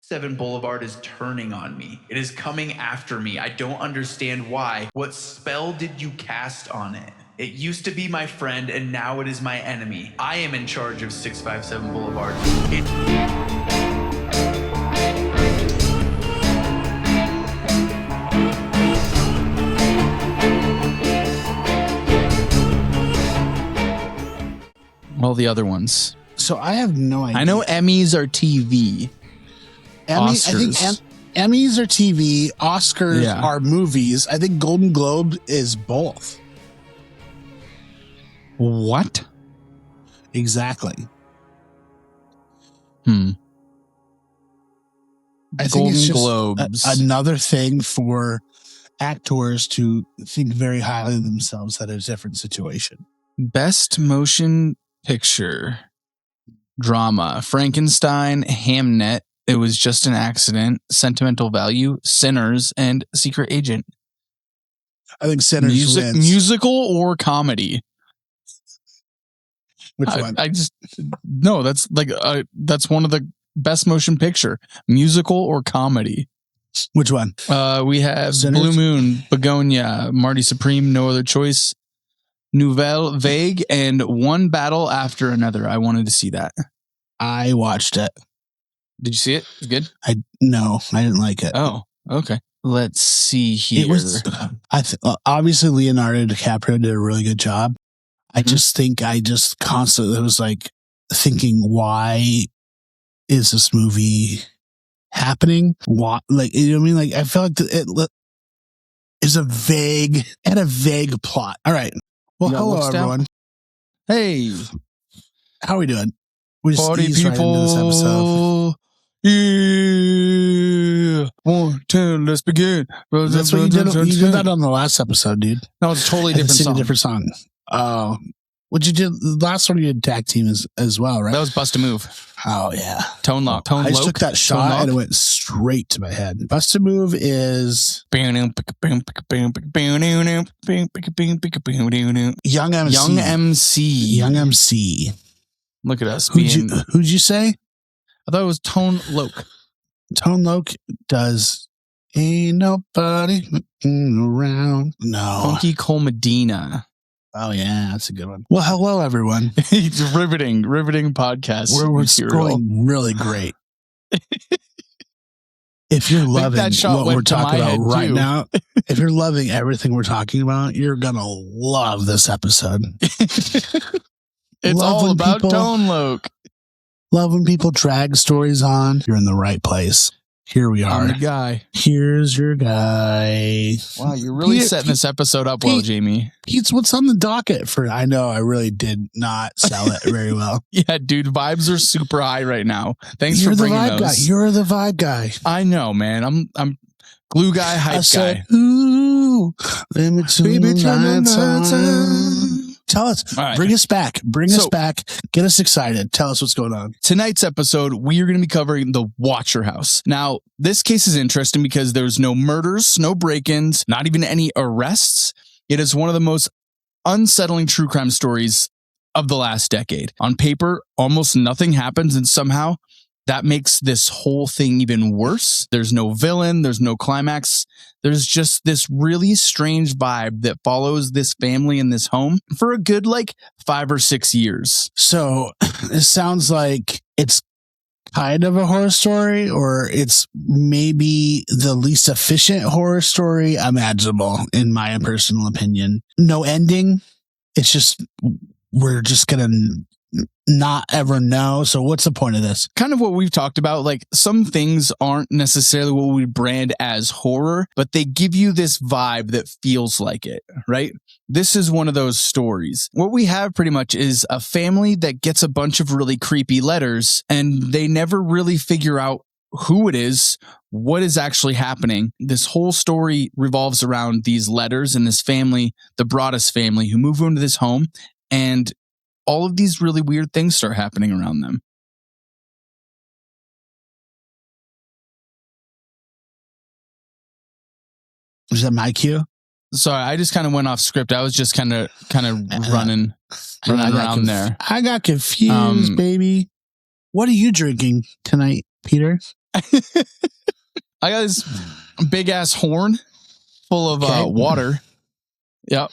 7 Boulevard is turning on me. It is coming after me. I don't understand why. What spell did you cast on it? It used to be my friend, and now it is my enemy. I am in charge of 657 Boulevard. All the other ones. So I have no idea. I know Emmys are TV. Oscars. I think Emmys are TV. Oscars are movies. I think Golden Globe is both. What? Exactly. I think Golden it's just Globes. another thing for actors to think very highly of themselves at a different situation. Best motion picture. Drama. Frankenstein, Hamnet, It Was Just an Accident, Sentimental Value, Sinners, and Secret Agent. I think Sinners wins. Musical or comedy? Which one? That's one of the best motion picture. Musical or comedy? Which one? We have Sinners? Blue Moon, Begonia, Marty Supreme, No Other Choice, Nouvelle Vague, and One Battle After Another. I wanted to see that. I watched it. Did you see it? It was good? No, I didn't like it. Oh, okay. Let's see here. It was, obviously Leonardo DiCaprio did a really good job. I just think I just constantly was like thinking, why is this movie happening? What, like, you know what I mean? Like, I felt like it is a vague plot. All right. Well, hello everyone. Hey, how are we doing? We just party eased right people. into this episode. Yeah. 1, 2, let's begin. That's what you did. You did that on the last episode, dude. No, it's a totally different song. A different song. Oh, what you did the last one? You did tag team as well, right? That was Bust a Move. Oh yeah, Tone Lock. I just took that shot and it went straight to my head. Bust a Move is Young MC. Young MC. Look at us. Who'd you say? I thought it was Tone Loc. Tone Loc does Ain't Nobody Around. No. Funky Cole Medina. Oh yeah, that's a good one. Well, hello everyone. It's riveting podcast. We're going really great. If you're loving what we're talking about right now, if you're loving everything we're talking about, you're gonna love this episode. It's all about Tone Loc. Love when people drag stories on. You're in the right place. Here we are. I'm the guy. Here's your guy. Wow, you're really setting this episode up well, Jamie. Pete's what's on the docket for? I know I really did not sell it very well. Yeah, dude, vibes are super high right now. Thanks for bringing those. Guy. You're the vibe guy. I know, man. I'm glue guy, hype guy. Ooh, let me turn the lights on. Tell us, bring us back, get us excited. Tell us what's going on. Tonight's episode, we are going to be covering the Watcher House. Now, this case is interesting because there's no murders, no break-ins, not even any arrests. It is one of the most unsettling true crime stories of the last decade. On paper, almost nothing happens, and somehow that makes this whole thing even worse. There's no villain. There's no climax. There's just this really strange vibe that follows this family in this home for a good 5 or 6 years. So it sounds like it's kind of a horror story, or it's maybe the least efficient horror story imaginable, in my personal opinion. No ending. It's just, we're just going to not ever know. So what's the point of this? Kind of what we've talked about. Some things aren't necessarily what we brand as horror, but they give you this vibe that feels like it, right? This is one of those stories. What we have pretty much is a family that gets a bunch of really creepy letters, and they never really figure out who it is, what is actually happening. This whole story revolves around these letters and this family, the Broadus family, who move into this home, and all of these really weird things start happening around them. Was that my cue? Sorry, I just kind of went off script. I was just kind of running around there. I got confused, baby. What are you drinking tonight, Peter? I got this big ass horn full of water. Yep.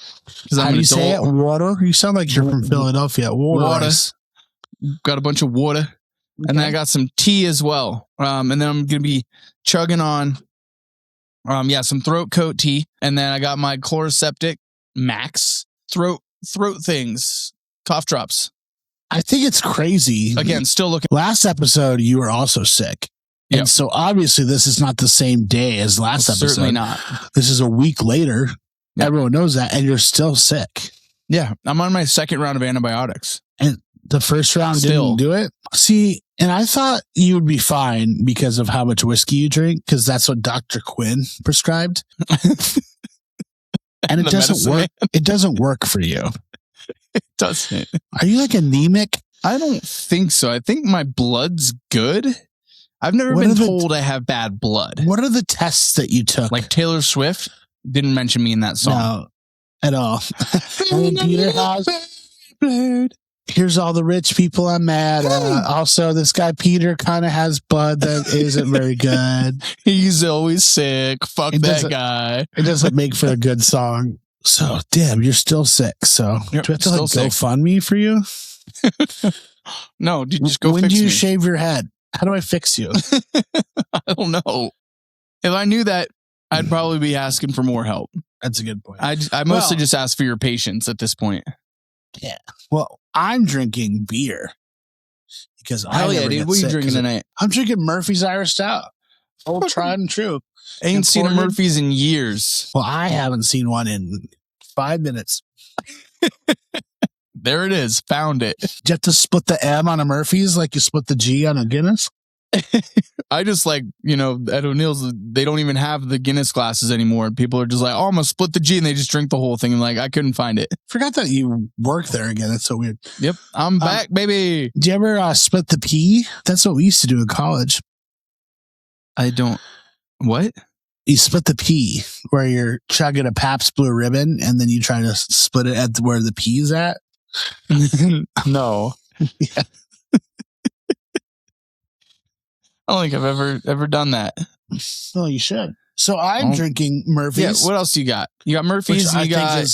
How do you say it? Water? You sound like you're from Philadelphia. Water. Got a bunch of water. Okay. And then I got some tea as well. And then I'm going to be chugging on some throat coat tea. And then I got my Chloraseptic Max throat things, cough drops. I think it's crazy. Again, still looking. Last episode, you were also sick. Yep. And so obviously this is not the same day as last episode. Certainly not. This is a week later. Yep. Everyone knows that. And you're still sick. Yeah. I'm on my second round of antibiotics. And the first round didn't do it? See, and I thought you would be fine because of how much whiskey you drink, because that's what Dr. Quinn prescribed. And it doesn't work. It doesn't work for you. It doesn't. Are you like anemic? I don't think so. I think my blood's good. I've never been told I have bad blood. What are the tests that you took? Like Taylor Swift didn't mention me in that song. No, at all. And Peter has blood. Here's all the rich people I'm mad at. Also, this guy Peter kind of has blood that isn't very good. He's always sick. Fuck that guy. It doesn't make for a good song. So, damn, you're still sick. So, yep, do I have to like GoFundMe for you? No, dude, just go when fix me. When do you shave your head? How do I fix you? I don't know. If I knew that, I'd probably be asking for more help. That's a good point. I mostly just ask for your patience at this point. Yeah. Well, I'm drinking beer because Hell yeah, dude. What are you drinking tonight? I'm drinking Murphy's Irish Stout. Old tried and true. Ain't seen a Murphy's in years. Well, I haven't seen one in 5 minutes. There it is. Found it. Do you have to split the M on a Murphy's like you split the G on a Guinness? I just like, at O'Neill's, they don't even have the Guinness glasses anymore. People are just like, oh, I'm going to split the G, and they just drink the whole thing. And like, I couldn't find it. Forgot that you work there again. That's so weird. Yep. I'm back, baby. Do you ever split the P? That's what we used to do in college. I don't. What? You split the P, where you're chugging a Pabst Blue Ribbon, and then you try to split it at where the P is at. No. Yeah. I don't think I've ever done that. Oh, you should. So I'm drinking Murphy's. Yeah, what else you got? You got Murphy's. And you got.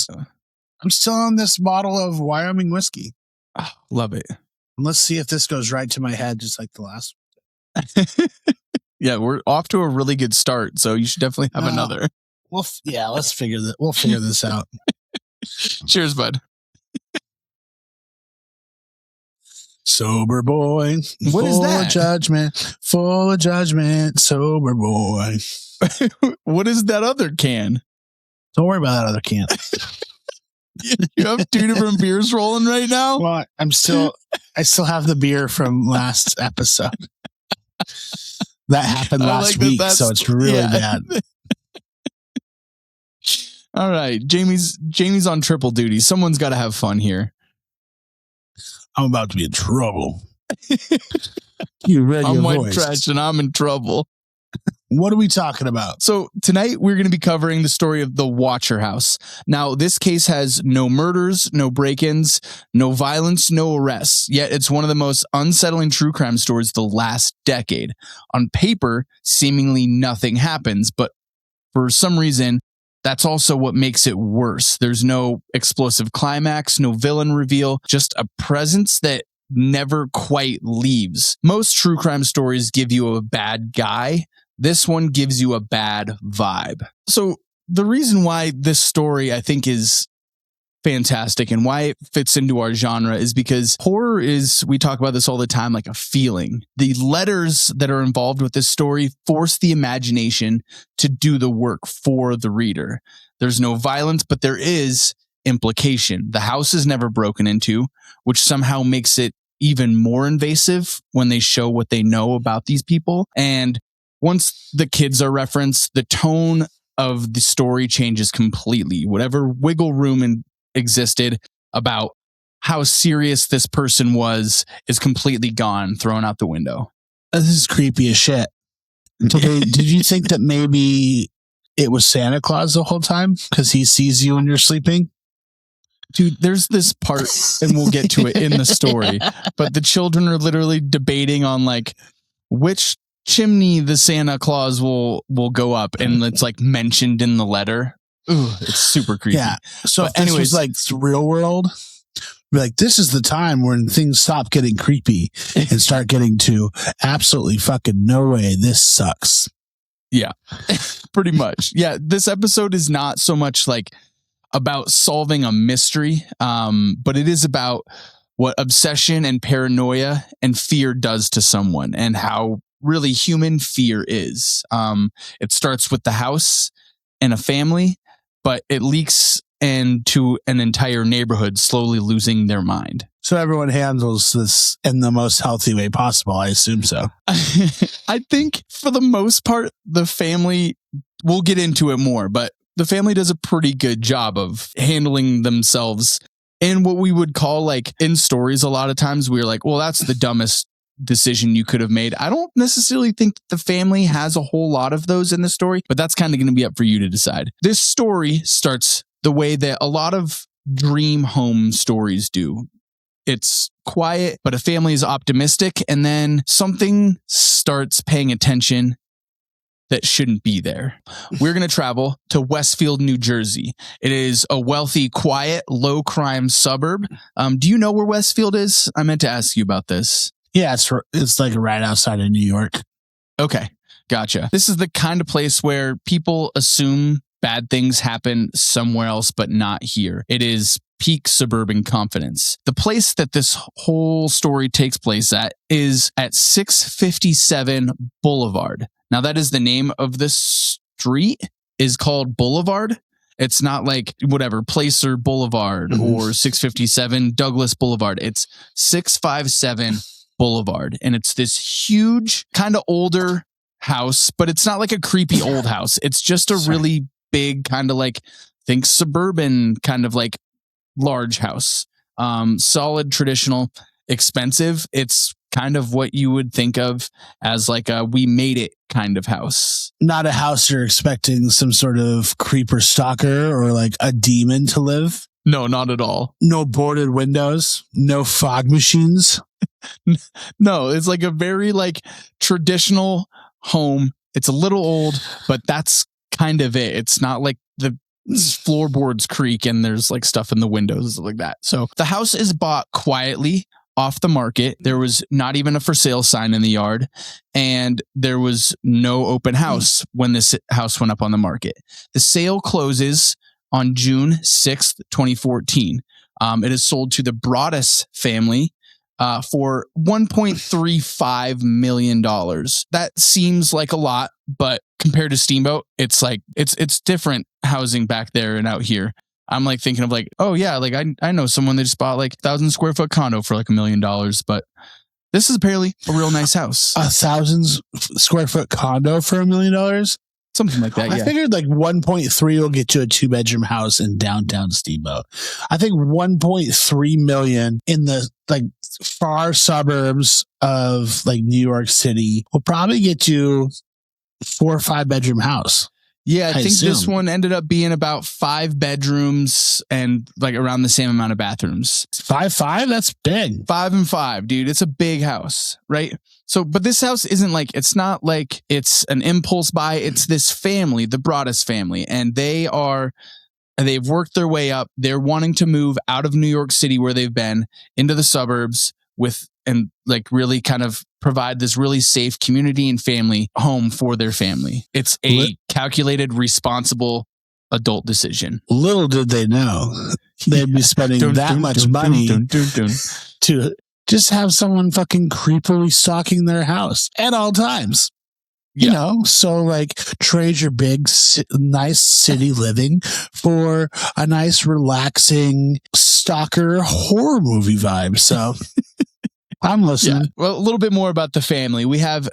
I'm still on this bottle of Wyoming whiskey. Oh, love it. And let's see if this goes right to my head, just like the last one. Yeah, we're off to a really good start, so you should definitely have another. Well, let's figure that. We'll figure this out. Cheers, bud. Sober boy. What is that? Full of judgment. Sober boy. What is that other can? Don't worry about that other can. You have two different beers rolling right now? Well, I still have the beer from last episode. That happened last week, so it's really bad. All right. Jamie's on triple duty. Someone's got to have fun here. I'm about to be in trouble. You read your white voice. Trash and I'm in trouble. What are we talking about? So tonight we're going to be covering the story of the Watcher House. Now, this case has no murders, no break-ins, no violence, no arrests. Yet it's one of the most unsettling true crime stories the last decade. On paper, seemingly nothing happens, but for some reason, that's also what makes it worse. There's no explosive climax, no villain reveal, just a presence that never quite leaves. Most true crime stories give you a bad guy. This one gives you a bad vibe. So the reason why this story I think is fantastic and why it fits into our genre is because horror is, we talk about this all the time, like a feeling. The letters that are involved with this story force the imagination to do the work for the reader. There's no violence, but there is implication. The house is never broken into, which somehow makes it even more invasive when they show what they know about these people. And once the kids are referenced, the tone of the story changes completely. Whatever wiggle room existed about how serious this person was is completely gone, thrown out the window. This is creepy as shit. Did you think that maybe it was Santa Claus the whole time because he sees you when you're sleeping? Dude, there's this part, and we'll get to it in the story, but the children are literally debating on like which chimney the Santa Claus will go up, and it's like mentioned in the letter. Ooh, it's super creepy. Yeah. So But if this was like the real world, be like, this is the time when things stop getting creepy and start getting to absolutely fucking no way. This sucks. Yeah, pretty much. Yeah, this episode is not so much like about solving a mystery, but it is about what obsession and paranoia and fear does to someone and how really human fear is. It starts with the house and a family, but it leaks into an entire neighborhood slowly losing their mind. So everyone handles this in the most healthy way possible. I assume so. I think for the most part, the family, we'll get into it more, but the family does a pretty good job of handling themselves in what we would call, like, in stories. A lot of times we're like, well, that's the dumbest decision you could have made. I don't necessarily think the family has a whole lot of those in the story, but that's kind of going to be up for you to decide. This story starts the way that a lot of dream home stories do. It's quiet, but a family is optimistic, and then something starts paying attention that shouldn't be there. We're going to travel to Westfield, New Jersey. It is a wealthy, quiet, low-crime suburb. Do you know where Westfield is? I meant to ask you about this. Yeah, it's like right outside of New York. Okay, gotcha. This is the kind of place where people assume bad things happen somewhere else, but not here. It is peak suburban confidence. The place that this whole story takes place at is at 657 Boulevard. Now, that is the name of this street, is called Boulevard. It's not like whatever, Placer Boulevard or 657 Douglas Boulevard. It's 657 Boulevard. And it's this huge, kind of older house, but it's not like a creepy old house. It's just a really big, kind of like, think suburban, kind of like large house. Solid, traditional, expensive. It's kind of what you would think of as like a we made it kind of house. Not a house you're expecting some sort of creeper stalker or like a demon to live. No, not at all. No boarded windows, no fog machines. No, it's like a very like traditional home. It's a little old, but that's kind of it. It's not like the floorboards creak and there's like stuff in the windows like that. So the house is bought quietly off the market. There was not even a for sale sign in the yard, and there was no open house when this house went up on the market. The sale closes on June 6th, 2014. It is sold to the Broadus family for $1.35 million. That seems like a lot, but compared to Steamboat, it's like it's different housing back there and out here. I'm like thinking of like, oh yeah, like I know someone that just bought like 1,000 square foot condo for like $1 million, but this is apparently a real nice house. 1,000 square foot condo for $1 million? Something like that, yeah. I figured like 1.3 will get you a 2-bedroom house in downtown Steamboat. I think 1.3 million in the like far suburbs of like New York City will probably get you 4 or 5 bedroom house. Yeah, I think this one ended up being about 5 bedrooms and like around the same amount of bathrooms. 5? That's big. 5 and 5, dude. It's a big house, right? So, but this house isn't like, it's not like it's an impulse buy. It's this family, the Broadus family, and they've worked their way up. They're wanting to move out of New York City where they've been into the suburbs and like really kind of provide this really safe community and family home for their family. It's a calculated, responsible adult decision. Little did they know they'd be spending that much money to just have someone fucking creepily stalking their house at all times. Yeah. You know, so like trade your big, nice city living for a nice, relaxing stalker horror movie vibe. So I'm listening. Yeah. Well, a little bit more about the family. We have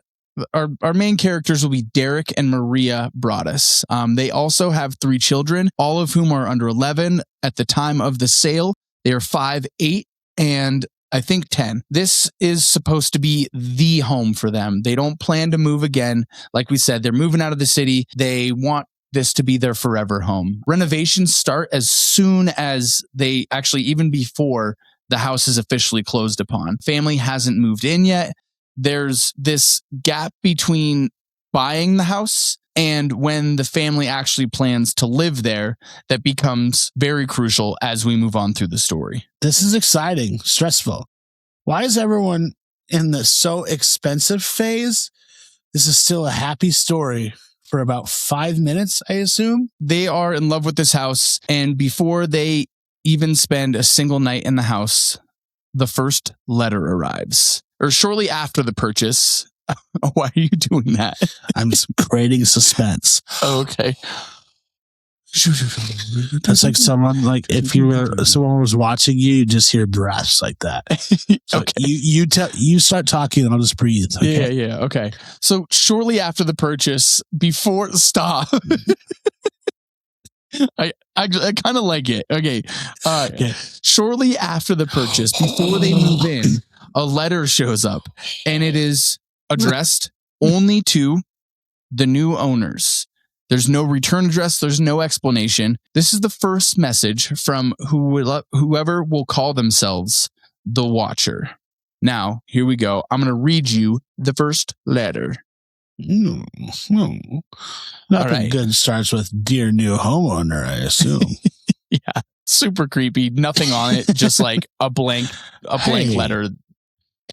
our main characters will be Derek and Maria Broadus. They also have 3 children, all of whom are under 11 at the time of the sale. They are 5, 8, and I think 10. This is supposed to be the home for them. They don't plan to move again. Like we said, they're moving out of the city. They want this to be their forever home. Renovations start as soon as even before the house is officially closed upon. Family hasn't moved in yet. there's this gap between buying the house and when the family actually plans to live there that becomes very crucial as we move on through the story. This is exciting, stressful. Why is everyone in the so expensive phase? This is still a happy story for about 5 minutes, I assume. They are in love with this house, and before they even spend a single night in the house, the first letter arrives. Or shortly after the purchase. Why are you doing that? I'm creating suspense. Oh, okay. That's like someone, like if someone was watching you, you just hear breaths like that. So Okay. you start talking and I'll just breathe. Okay? Yeah. Okay. So shortly after the purchase, before stop. I kind of like it. Okay. Okay. Shortly after the purchase, before they move in, a letter shows up, and it is addressed only to the new owners. There's no return address. There's no explanation. This is the first message from whoever will call themselves the Watcher. Now, here we go. I'm going to read you the first letter. Nothing right. good starts with "Dear new homeowner," I assume. Yeah, super creepy. Nothing on it, just like a blank letter.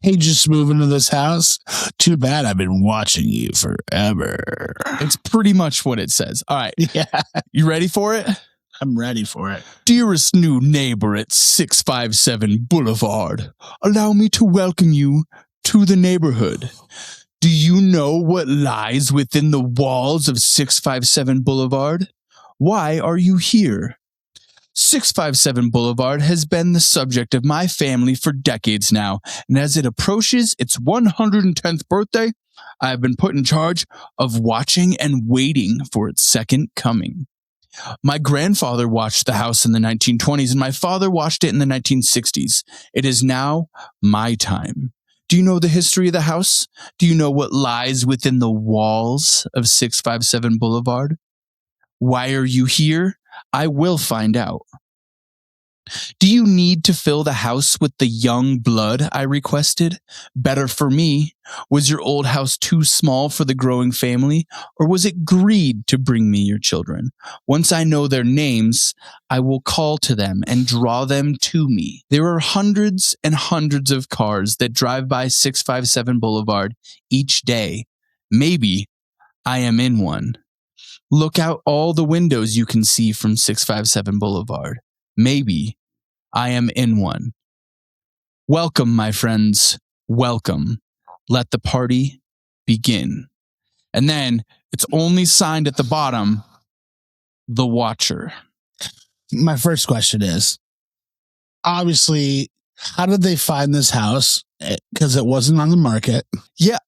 Hey, just moving to this house? Too bad, I've been watching you forever. It's pretty much what it says. All right. Yeah, You ready for it? I'm ready for it. Dearest new neighbor at 657 Boulevard, allow me to welcome you to the neighborhood. Do you know what lies within the walls of 657 Boulevard? Why are you here? 657 Boulevard has been the subject of my family for decades now, and as it approaches its 110th birthday, I have been put in charge of watching and waiting for its second coming. My grandfather watched the house in the 1920s, and my father watched it in the 1960s. It is now my time. Do you know the history of the house? Do you know what lies within the walls of 657 Boulevard? Why are you here? I will find out. Do you need to fill the house with the young blood I requested? Better for me. Was your old house too small for the growing family, or was it greed to bring me your children? Once I know their names, I will call to them and draw them to me. There are hundreds and hundreds of cars that drive by 657 Boulevard each day. Maybe I am in one. Look out all the windows you can see from 657 Boulevard. Maybe I am in one. Welcome, my friends. Welcome. Let the party begin. And then it's only signed at the bottom, the Watcher. My first question is, obviously, how did they find this house? Because it wasn't on the market. Yeah,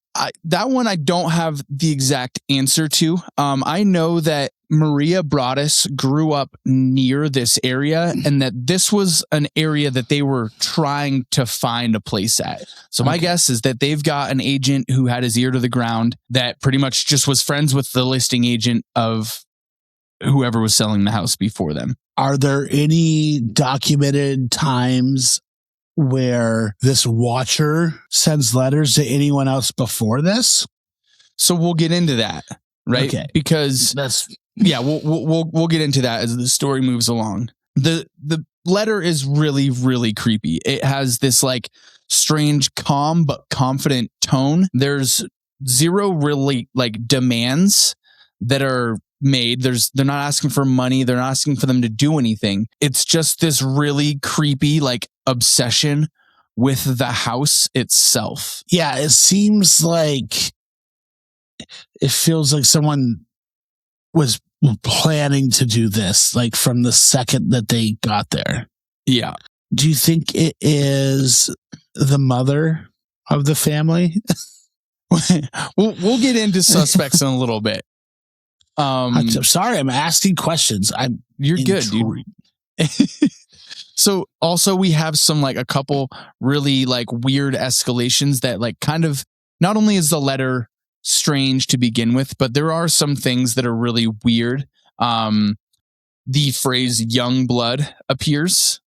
that one I don't have the exact answer to. I know that Maria Broadus grew up near this area, and that this was an area that they were trying to find a place at. So my guess is that they've got an agent who had his ear to the ground that pretty much just was friends with the listing agent of whoever was selling the house before them. Are there any documented times where this Watcher sends letters to anyone else before this? So we'll get into that, right? Okay. Because we'll get into that as the story moves along. The letter is really, really creepy. It has this like strange, calm but confident tone. There's zero really like demands that are made. They're not asking for money. They're not asking for them to do anything. It's just this really creepy like obsession with the house itself. Yeah, it seems like it feels like someone was planning to do this, like from the second that they got there. Yeah. Do you think it is the mother of the family? We'll get into suspects in a little bit. I'm sorry, I'm asking questions. You're good, dude. So also we have some like a couple really like weird escalations that like kind of, not only is the letter strange to begin with, but there are some things that are really weird. The phrase young blood appears,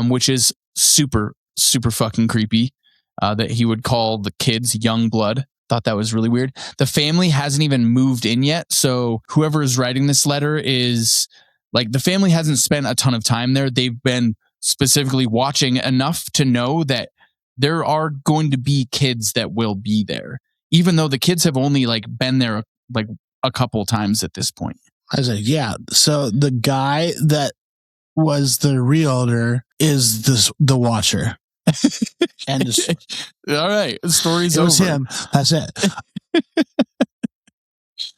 which is super, super fucking creepy. that he would call the kids young blood. Thought that was really weird. The family hasn't even moved in yet. So whoever is writing this letter is like, the family hasn't spent a ton of time there. They've been specifically watching enough to know that there are going to be kids that will be there, even though the kids have only like been there like a couple times at this point. I was like, yeah. So the guy that was the realtor is the watcher. And all right, the story's it over. was him. That's it.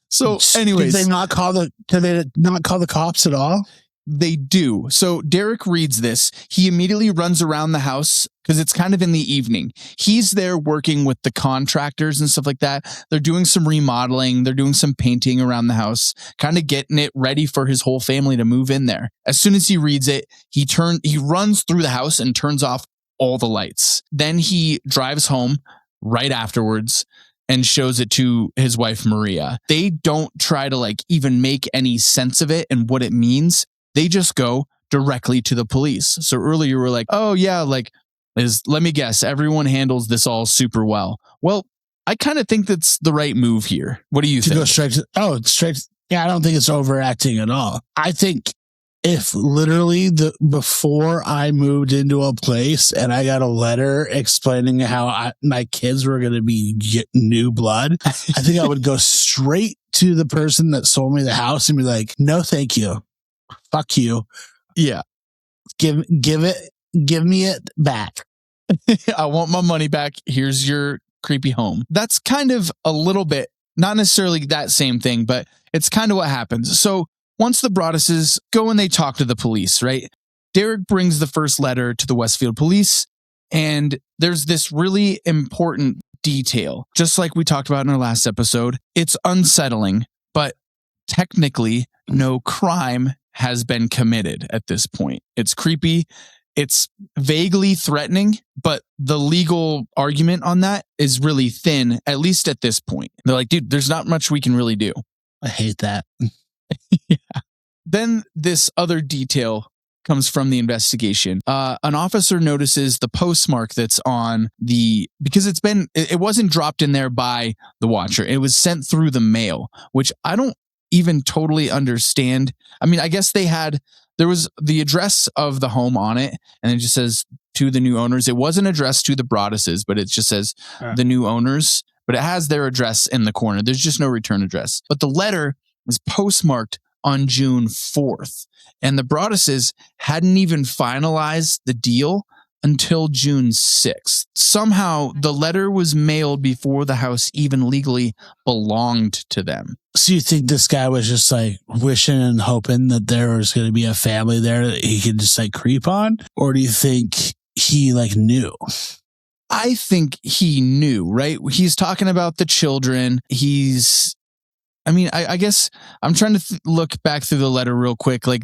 So, anyways, did they not call the cops at all? They do. So Derek reads this. He immediately runs around the house because it's kind of in the evening. He's there working with the contractors and stuff like that. They're doing some remodeling. They're doing some painting around the house, kind of getting it ready for his whole family to move in there. As soon as he reads it, he runs through the house and turns off all the lights. Then he drives home right afterwards and shows it to his wife, Maria. They don't try to like even make any sense of it and what it means. They just go directly to the police. So earlier we're like, oh yeah, like let me guess, everyone handles this all super well. Well, I kind of think that's the right move here. What do you think? Go straight to, yeah, I don't think it's overacting at all. I think if literally before I moved into a place and I got a letter explaining how my kids were going to be getting new blood, I think I would go straight to the person that sold me the house and be like, no, thank you. Fuck you. Yeah. Give me it back. I want my money back. Here's your creepy home. That's kind of a little bit, not necessarily that same thing, but it's kind of what happens. So once the Broaduses go and they talk to the police, right? Derek brings the first letter to the Westfield police, and there's this really important detail. Just like we talked about in our last episode, it's unsettling, but technically no crime has been committed at this point. It's creepy. It's vaguely threatening, but the legal argument on that is really thin, at least at this point. They're like, dude, there's not much we can really do. I hate that. Yeah. Then this other detail comes from the investigation. An officer notices the postmark that's on because it wasn't dropped in there by the watcher. It was sent through the mail, which I don't even totally understand. I mean, I guess there was the address of the home on it, and it just says to the new owners. It wasn't addressed to the Broaduses, but it just says the new owners, but it has their address in the corner. There's just no return address. But the letter is postmarked on June 4th, and the Broaduses hadn't even finalized the deal until June 6th. Somehow the letter was mailed before the house even legally belonged to them. So you think this guy was just like wishing and hoping that there was going to be a family there that he could just like creep on? Or do you think he like knew? I think he knew, right? He's talking about the children. I guess I'm trying to look back through the letter real quick. Like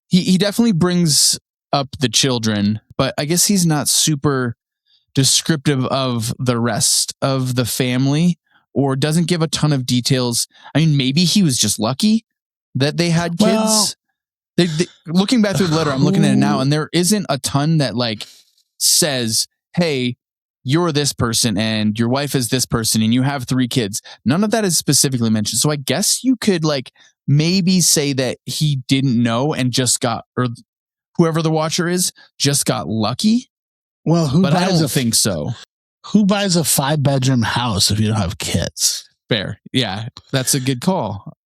he definitely brings up the children, but I guess he's not super descriptive of the rest of the family or doesn't give a ton of details. I mean, maybe he was just lucky that they had kids. Well, looking back through the letter, I'm looking at it now, and there isn't a ton that like says, hey, you're this person and your wife is this person and you have 3 kids. None of that is specifically mentioned. So I guess you could like maybe say that he didn't know and or whoever the watcher is just got lucky. Well, I don't think so. Who buys a 5-bedroom house if you don't have kids? Fair. Yeah, that's a good call.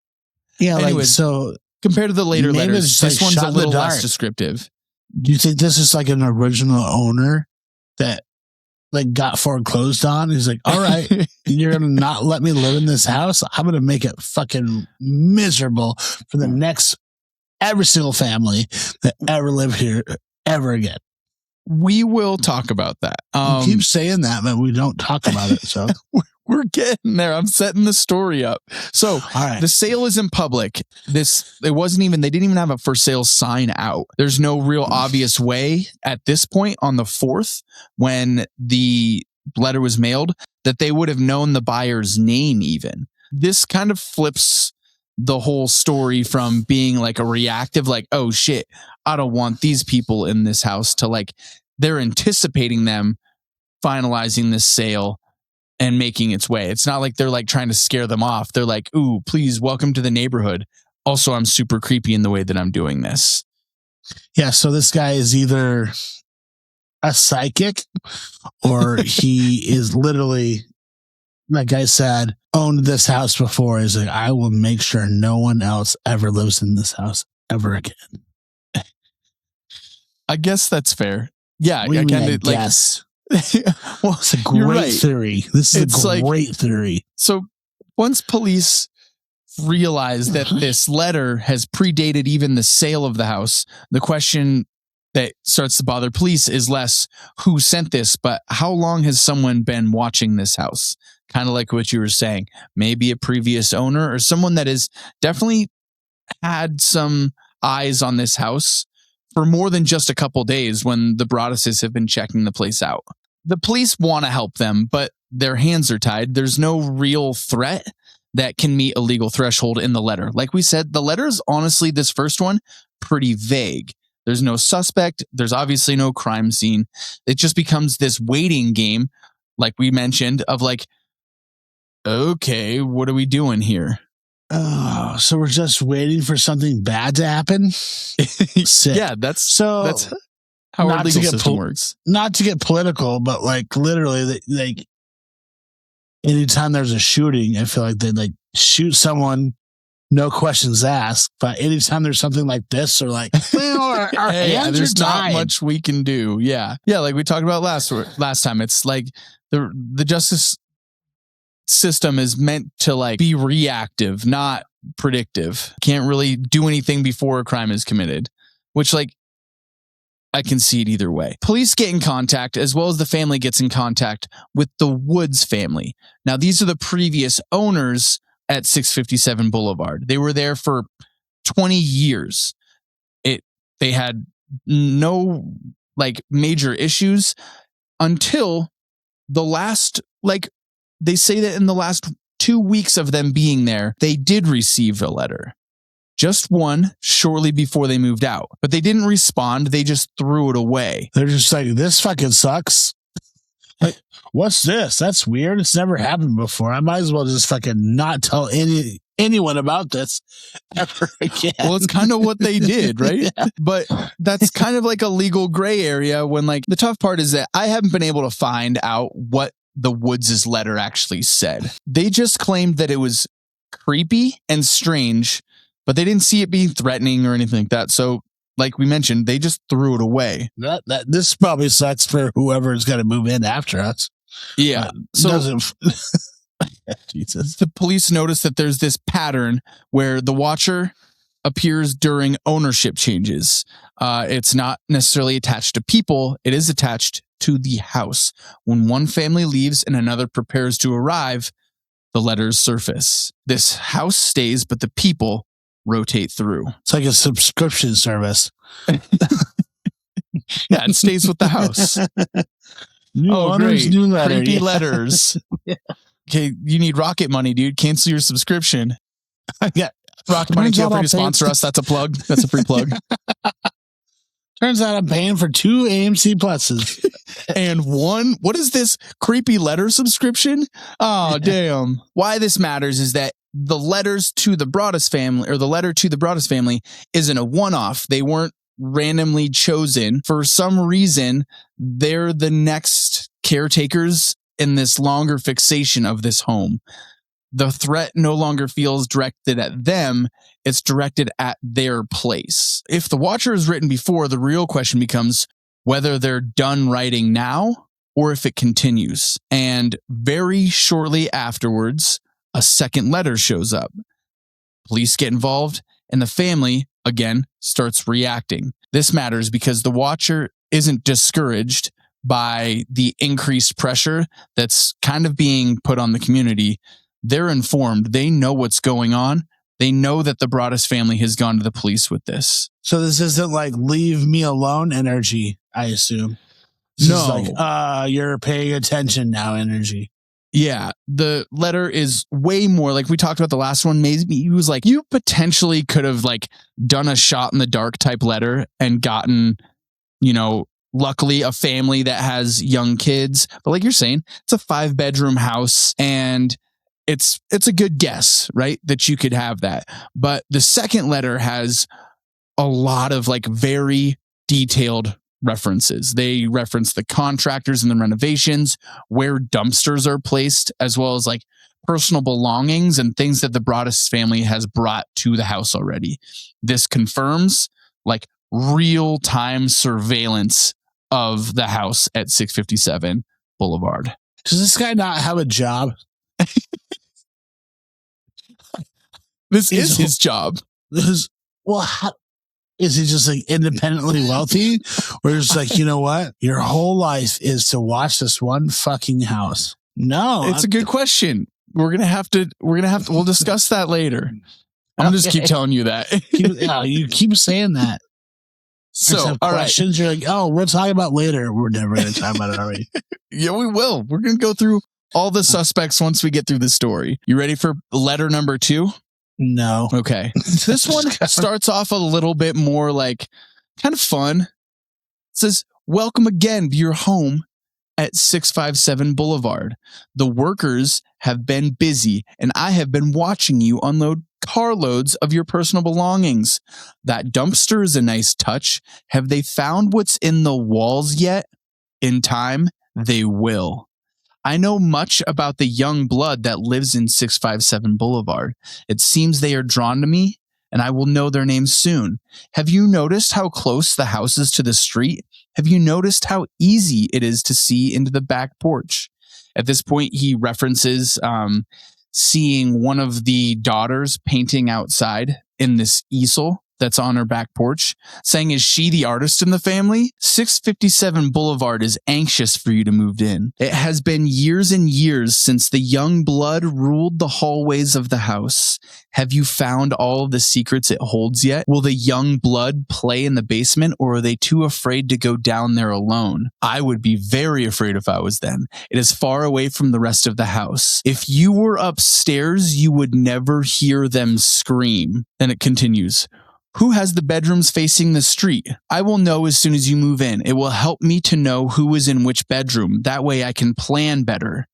Yeah. Anyways, like, so compared to the later letters, this one's a little less descriptive. Do you think this is like an original owner that like got foreclosed on? He's like, all right, you're going to not let me live in this house. I'm going to make it fucking miserable for the next every single family that ever lived here ever again. We will talk about that. You keep saying that, but we don't talk about it. So we're getting there. I'm setting the story up. So all right. The sale is in public. They didn't even have a for sale sign out. There's no real obvious way at this point on the 4th when the letter was mailed that they would have known the buyer's name even. This kind of flips the whole story from being like a reactive, like, oh shit, I don't want these people in this house, to like they're anticipating them finalizing this sale and making its way. It's not like they're like trying to scare them off. They're like, ooh, please welcome to the neighborhood. Also, I'm super creepy in the way that I'm doing this. Yeah, so this guy is either a psychic or he is literally, like I said, owned this house before. He's like, I will make sure no one else ever lives in this house ever again. I guess that's fair. Yeah, I guess. Well, it's a great theory. This is a great theory. So once police realize that this letter has predated even the sale of the house, the question that starts to bother police is less who sent this, but how long has someone been watching this house? Kind of like what you were saying. Maybe a previous owner or someone that has definitely had some eyes on this house for more than just a couple days when the Broaduses have been checking the place out. The police want to help them, but their hands are tied. There's no real threat that can meet a legal threshold in the letter. Like we said, the letter is honestly, this first one, pretty vague. There's no suspect. There's obviously no crime scene. It just becomes this waiting game, like we mentioned, of like, okay, what are we doing here? Oh, so we're just waiting for something bad to happen? Yeah, that's how our legal system works. Not to get political, but like literally, like anytime there's a shooting, I feel like they like shoot someone, no questions asked. But anytime there's something like this, or like, well, our hands there's are tied. Not much we can do. Yeah, like we talked about last time. It's like the justice system is meant to like be reactive, not predictive. Can't really do anything before a crime is committed, which like I can see it either way. Police get in contact, as well as the family gets in contact with the Woods family. Now, these are the previous owners at 657 Boulevard. They were there for 20 years. They had no like major issues until the last, like they say that in the last 2 weeks of them being there, they did receive a letter. Just one shortly before they moved out. But they didn't respond. They just threw it away. They're just like, this fucking sucks. Like, what's this? That's weird. It's never happened before. I might as well just fucking not tell anyone about this ever again. Well, it's kind of what they did, right? Yeah. But that's kind of like a legal gray area when like the tough part is that I haven't been able to find out what the Woods' letter actually said. They just claimed that it was creepy and strange, but they didn't see it being threatening or anything like that. So, like we mentioned, they just threw it away. This probably sucks for whoever is going to move in after us. Yeah. Jesus. The police notice that there's this pattern where the watcher appears during ownership changes. It's not necessarily attached to people. It is attached to the house. When one family leaves and another prepares to arrive, the letters surface. This house stays, but the people rotate through. It's like a subscription service. Yeah, it stays with the house. New owners, new letter. Creepy letters. Yeah. Okay, you need Rocket Money, dude. Cancel your subscription. Yeah. Rocket Money, feel free to sponsor us. That's a plug. That's a free plug. Turns out I'm paying for 2 AMC Pluses. And one, what is this creepy letter subscription? Oh, damn. Why this matters is that the letters to the Broadus family, or the letter to the Broadus family, isn't a one-off. They weren't randomly chosen. For some reason, they're the next caretakers in this longer fixation of this home. The threat no longer feels directed at them. It's directed at their place. If the Watcher is written before, the real question becomes whether they're done writing now or if it continues. And very shortly afterwards, a second letter shows up. Police get involved, and the family, again, starts reacting. This matters because the Watcher isn't discouraged by the increased pressure that's kind of being put on the community. They're informed. They know what's going on. They know that the Broadus family has gone to the police with this. So this isn't like leave me alone energy, I assume. This is like, you're paying attention now energy. Yeah, the letter is way more like we talked about the last one. Maybe he was like, you potentially could have like done a shot in the dark type letter and gotten, luckily a family that has young kids. But like you're saying, it's a 5-bedroom house, and it's a good guess, right, that you could have that. But the second letter has a lot of like very detailed references. They reference the contractors and the renovations, where dumpsters are placed, as well as like personal belongings and things that the Broadus family has brought to the house already. This confirms like real-time surveillance of the house at 657 Boulevard. Does this guy not have a job? This is his job. How, is he just like independently wealthy? Or is like, you know what? Your whole life is to watch this one fucking house. No. It's a good question. We'll discuss that later. I'm gonna just keep telling you that. You keep saying that. So, all questions, right. You're like, oh, we'll talk about later. We're never going to talk about it already. Yeah, we will. We're going to go through all the suspects once we get through the story. You ready for letter number 2? No. Okay. This one starts off a little bit more like kind of fun. It says, welcome again to your home at 657 Boulevard. The workers have been busy, and I have been watching you unload carloads of your personal belongings. That dumpster is a nice touch. Have they found what's in the walls yet? In time, they will. I know much about the young blood that lives in 657 Boulevard. It seems they are drawn to me, and I will know their names soon. Have you noticed how close the house is to the street? Have you noticed how easy it is to see into the back porch? At this point, he references seeing one of the daughters painting outside in this easel that's on her back porch, saying, is she the artist in the family? 657 Boulevard is anxious for you to move in. It has been years and years since the young blood ruled the hallways of the house. Have you found all of the secrets it holds yet? Will the young blood play in the basement, or are they too afraid to go down there alone? I would be very afraid if I was them. It is far away from the rest of the house. If you were upstairs, you would never hear them scream. Then it continues. Who has the bedrooms facing the street? I will know as soon as you move in. It will help me to know who is in which bedroom. That way I can plan better.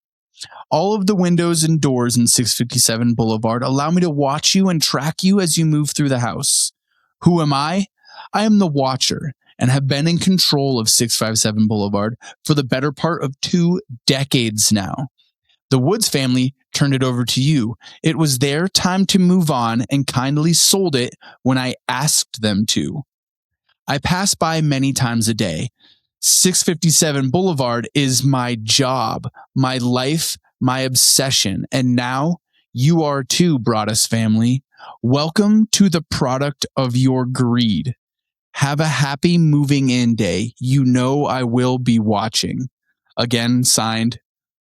All of the windows and doors in 657 Boulevard allow me to watch you and track you as you move through the house. Who am I? I am the Watcher and have been in control of 657 Boulevard for the better part of 2 decades now. The Woods family turned it over to you. It was their time to move on and kindly sold it when I asked them to. I pass by many times a day. 657 Boulevard is my job, my life, my obsession. And now you are too, Broadus family. Welcome to the product of your greed. Have a happy moving in day. You know I will be watching. Again, signed,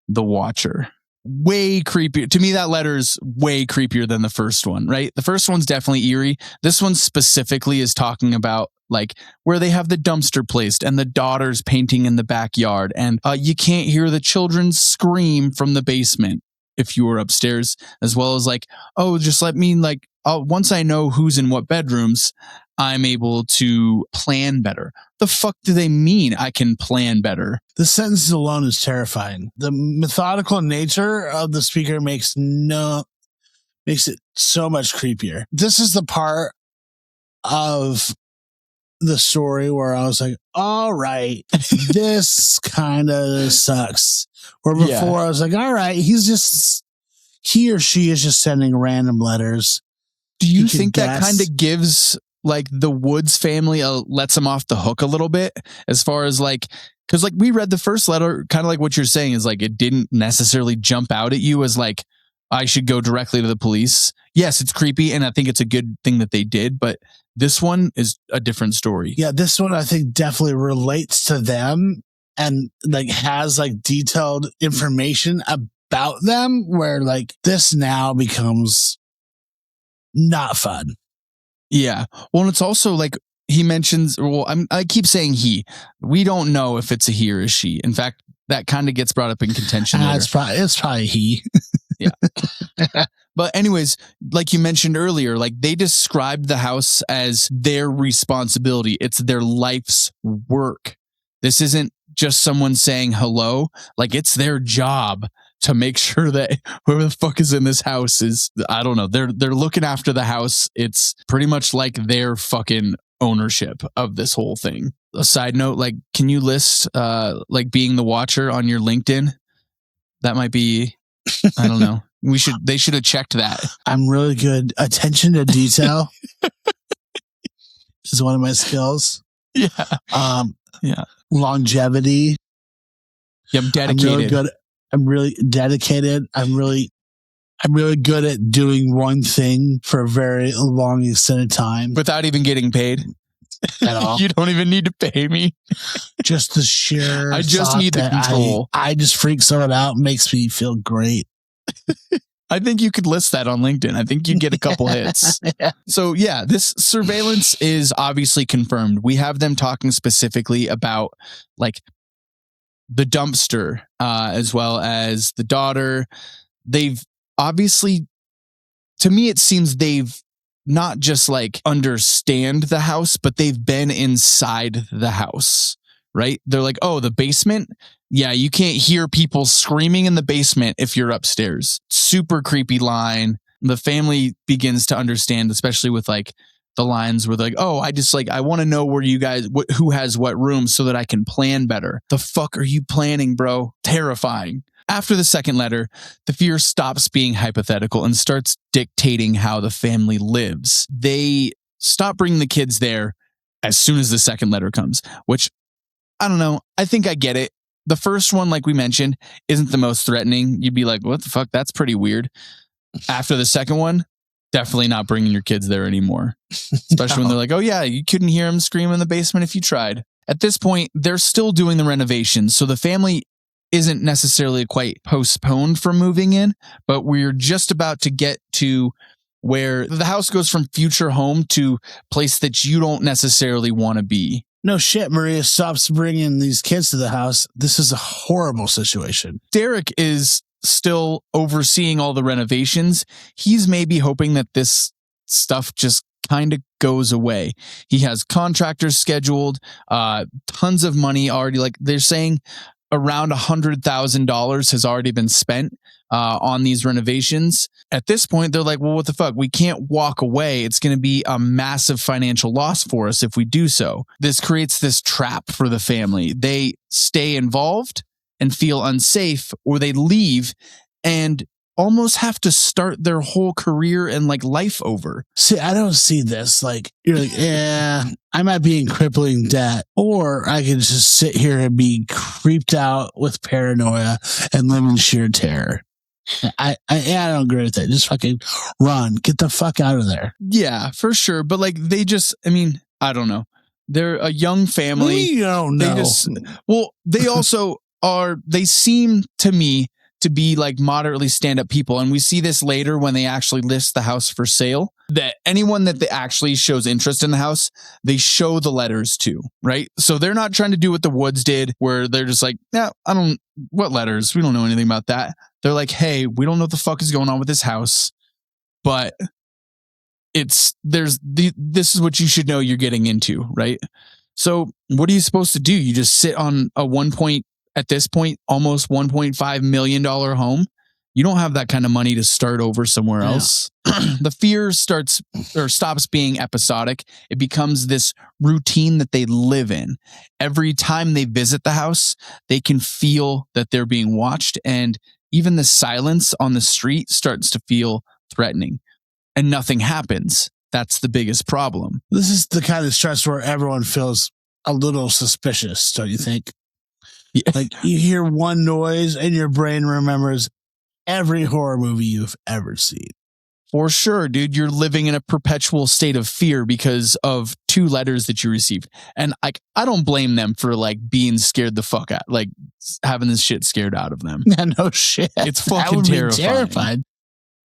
The Watcher. Way creepier. To me, that letter is way creepier than the first one, right? The first one's definitely eerie. This one specifically is talking about like where they have the dumpster placed and the daughters painting in the backyard. And you can't hear the children scream from the basement if you were upstairs, as well as like, oh, just let me like, once I know who's in what bedrooms, I'm able to plan better. The fuck do they mean I can plan better? The sentence alone is terrifying. The methodical nature of the speaker makes it so much creepier. This is the part of the story where I was like, all right, this kind of sucks. Where before I was like, all right, he or she is just sending random letters. Do you think that kind of gives like the Woods family lets them off the hook a little bit, as far as like, because like we read the first letter, kind of like what you're saying is like it didn't necessarily jump out at you as like I should go directly to the police. Yes, it's creepy, and I think it's a good thing that they did, but this one is a different story. Yeah, this one I think definitely relates to them and like has like detailed information about them, where like this now becomes not fun. Yeah. Well, and it's also like he mentions, well, I keep saying he. We don't know if it's a he or a she. In fact, that kind of gets brought up in contention. It's probably he. Yeah. But anyways, like you mentioned earlier, like they described the house as their responsibility. It's their life's work. This isn't just someone saying hello. Like, it's their job to make sure that whoever the fuck is in this house is, I don't know, they're looking after the house. It's pretty much like their fucking ownership of this whole thing. A side note, like, can you list like being the watcher on your LinkedIn? That might be, I don't know. They should have checked that. I'm really good. Attention to detail is one of my skills. Yeah. Yeah. Longevity. Yeah, I'm dedicated. I'm really dedicated. I'm really good at doing one thing for a very long extended time without even getting paid at all. You don't even need to pay me. Just the sheer. I just need the control. I just freak someone out. Makes me feel great. I think you could list that on LinkedIn. I think you get a couple hits. Yeah. So yeah, this surveillance is obviously confirmed. We have them talking specifically about like the dumpster, as well as the daughter. They've obviously, to me, it seems they've not just like understand the house, but they've been inside the house, right? They're like, oh, the basement. Yeah, you can't hear people screaming in the basement if you're upstairs. Super creepy line. The family begins to understand, especially with like the lines where they're like, oh, I want to know where you guys, who has what room so that I can plan better. The fuck are you planning, bro? Terrifying. After the second letter, the fear stops being hypothetical and starts dictating how the family lives. They stop bringing the kids there as soon as the second letter comes, which I don't know. I think I get it. The first one, like we mentioned, isn't the most threatening. You'd be like, what the fuck? That's pretty weird. After the second one, definitely not bringing your kids there anymore. Especially when they're like, oh yeah, you couldn't hear them scream in the basement if you tried. At this point, they're still doing the renovations. So the family isn't necessarily quite postponed from moving in, but we're just about to get to where the house goes from future home to place that you don't necessarily want to be. No shit, Maria stops bringing these kids to the house. This is a horrible situation. Derek is still overseeing all the renovations. He's maybe hoping that this stuff just kind of goes away. He has contractors scheduled, tons of money already. Like they're saying around $100,000 has already been spent on these renovations. At this point, they're like, well, what the fuck? We can't walk away. It's going to be a massive financial loss for us if we do so. This creates this trap for the family. They stay involved and feel unsafe, or they leave and almost have to start their whole career and like life over. See, I don't see this. Like, you're like, yeah, I might be in crippling debt, or I could just sit here and be creeped out with paranoia and live in sheer terror. I don't agree with that. Just fucking run. Get the fuck out of there. Yeah, for sure. But like they just, I mean, I don't know. They're a young family. You don't know. They also are, they seem to me to be like moderately stand-up people. And we see this later when they actually list the house for sale, that anyone that they actually shows interest in the house, they show the letters to, right? So they're not trying to do what the Woods did, where they're just like, yeah, what letters? We don't know anything about that. They're like, hey, we don't know what the fuck is going on with this house, but this is what you should know you're getting into, right? So what are you supposed to do? You just sit on a at this point, almost $1.5 million home. You don't have that kind of money to start over somewhere else. The fear stops being episodic. It becomes this routine that they live in. Every time they visit the house, they can feel that they're being watched, and even the silence on the street starts to feel threatening, and nothing happens. That's the biggest problem. This is the kind of stress where everyone feels a little suspicious, don't you think? Yeah. Like you hear one noise and your brain remembers every horror movie you've ever seen. For sure, dude. You're living in a perpetual state of fear because of 2 letters that you received. And I don't blame them for like being scared the fuck out, like having this shit scared out of them. Yeah, no shit. It's fucking terrifying. Terrified.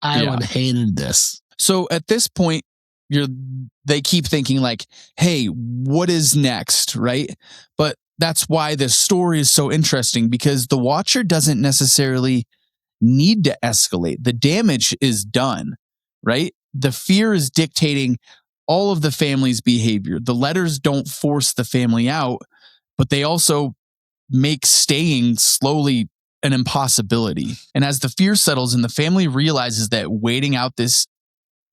I would have hated this. So at this point, they keep thinking like, hey, what is next, right? But that's why this story is so interesting, because the watcher doesn't necessarily need to escalate. The damage is done, right? The fear is dictating all of the family's behavior. The letters don't force the family out. but they also make staying slowly an impossibility. And as the fear settles in, the family realizes that waiting out this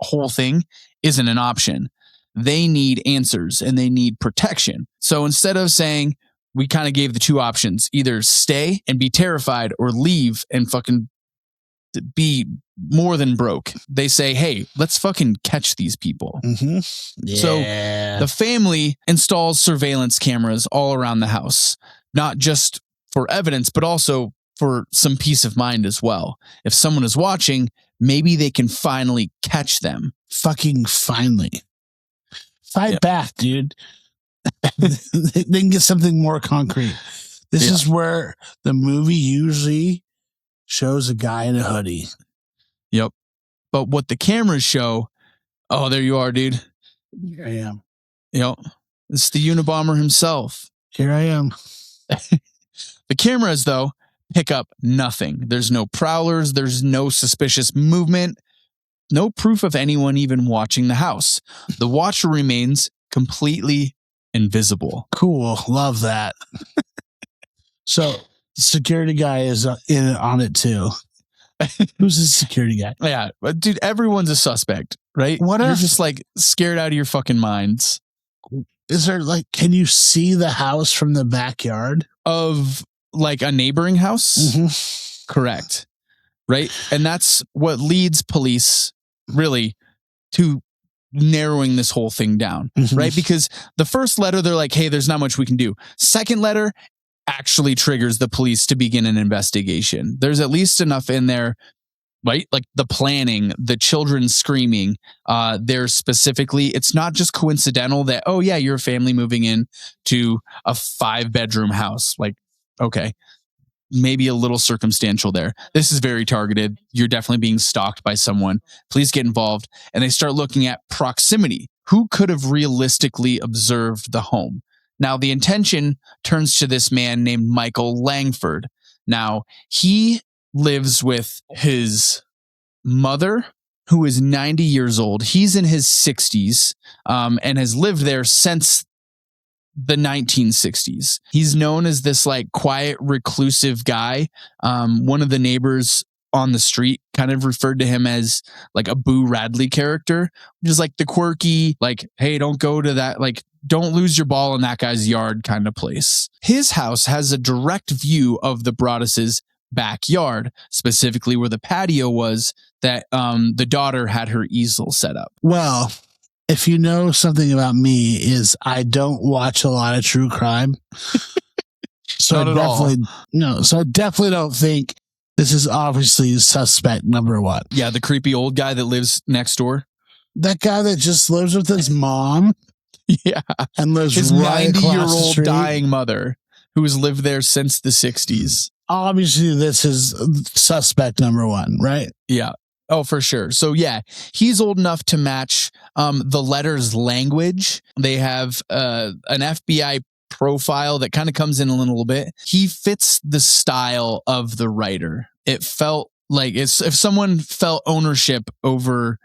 whole thing isn't an option. They need answers and they need protection. So instead of saying, we kind of gave the two options, either stay and be terrified or leave and fucking be more than broke. They say, hey, let's fucking catch these people. Mm-hmm. Yeah. So the family installs surveillance cameras all around the house, not just for evidence, but also for some peace of mind as well. If someone is watching, maybe they can finally catch them. Fucking finally. Fight back, dude. They can get something more concrete. This is where the movie usually shows a guy in a hoodie. Yep. But what the cameras show, oh, there you are, dude. Here I am. Yep. It's the Unabomber himself. Here I am. The cameras, though, pick up nothing. There's no prowlers. There's no suspicious movement. No proof of anyone even watching the house. The watcher remains completely invisible. Cool. Love that. So the security guy is on it too. Who's the security guy? Yeah. But dude, everyone's a suspect, right? What You're if just like scared out of your fucking minds. Is there like, can you see the house from the backyard? Of like a neighboring house? Mm-hmm. Correct. Right? And that's what leads police really to narrowing this whole thing down, Mm-hmm. right? Because the first letter, they're like, hey, there's not much we can do. Second letter actually triggers the police to begin an investigation. There's at least enough in there, right? Like the planning, the children screaming, there's specifically, it's not just coincidental that, oh yeah, you're a family moving in to a 5-bedroom house. Like, okay, maybe a little circumstantial there. This is very targeted. You're definitely being stalked by someone. Please get involved. And they start looking at proximity. Who could have realistically observed the home? Now, the attention turns to this man named Michael Langford. Now, he lives with his mother, who is 90 years old. He's in his 60s and has lived there since the 1960s. He's known as this like quiet, reclusive guy. One of the neighbors on the street kind of referred to him as like a Boo Radley character, which is like the quirky, like, hey, don't go to that, like, don't lose your ball in that guy's yard kind of place. His house has a direct view of the Broadus's backyard, specifically where the patio was that the daughter had her easel set up. Well, if you know something about me is I don't watch a lot of true crime. So I definitely don't think this is obviously suspect number one. Yeah, the creepy old guy that lives next door. That guy that just lives with his mom. Yeah. And lives his right 90-year-old dying mother who has lived there since the 60s. Obviously, this is suspect number one, right? Yeah. Oh, for sure. So yeah, he's old enough to match the letter's language. They have an FBI profile that kind of comes in a little bit. He fits the style of the writer. It felt like if someone felt ownership over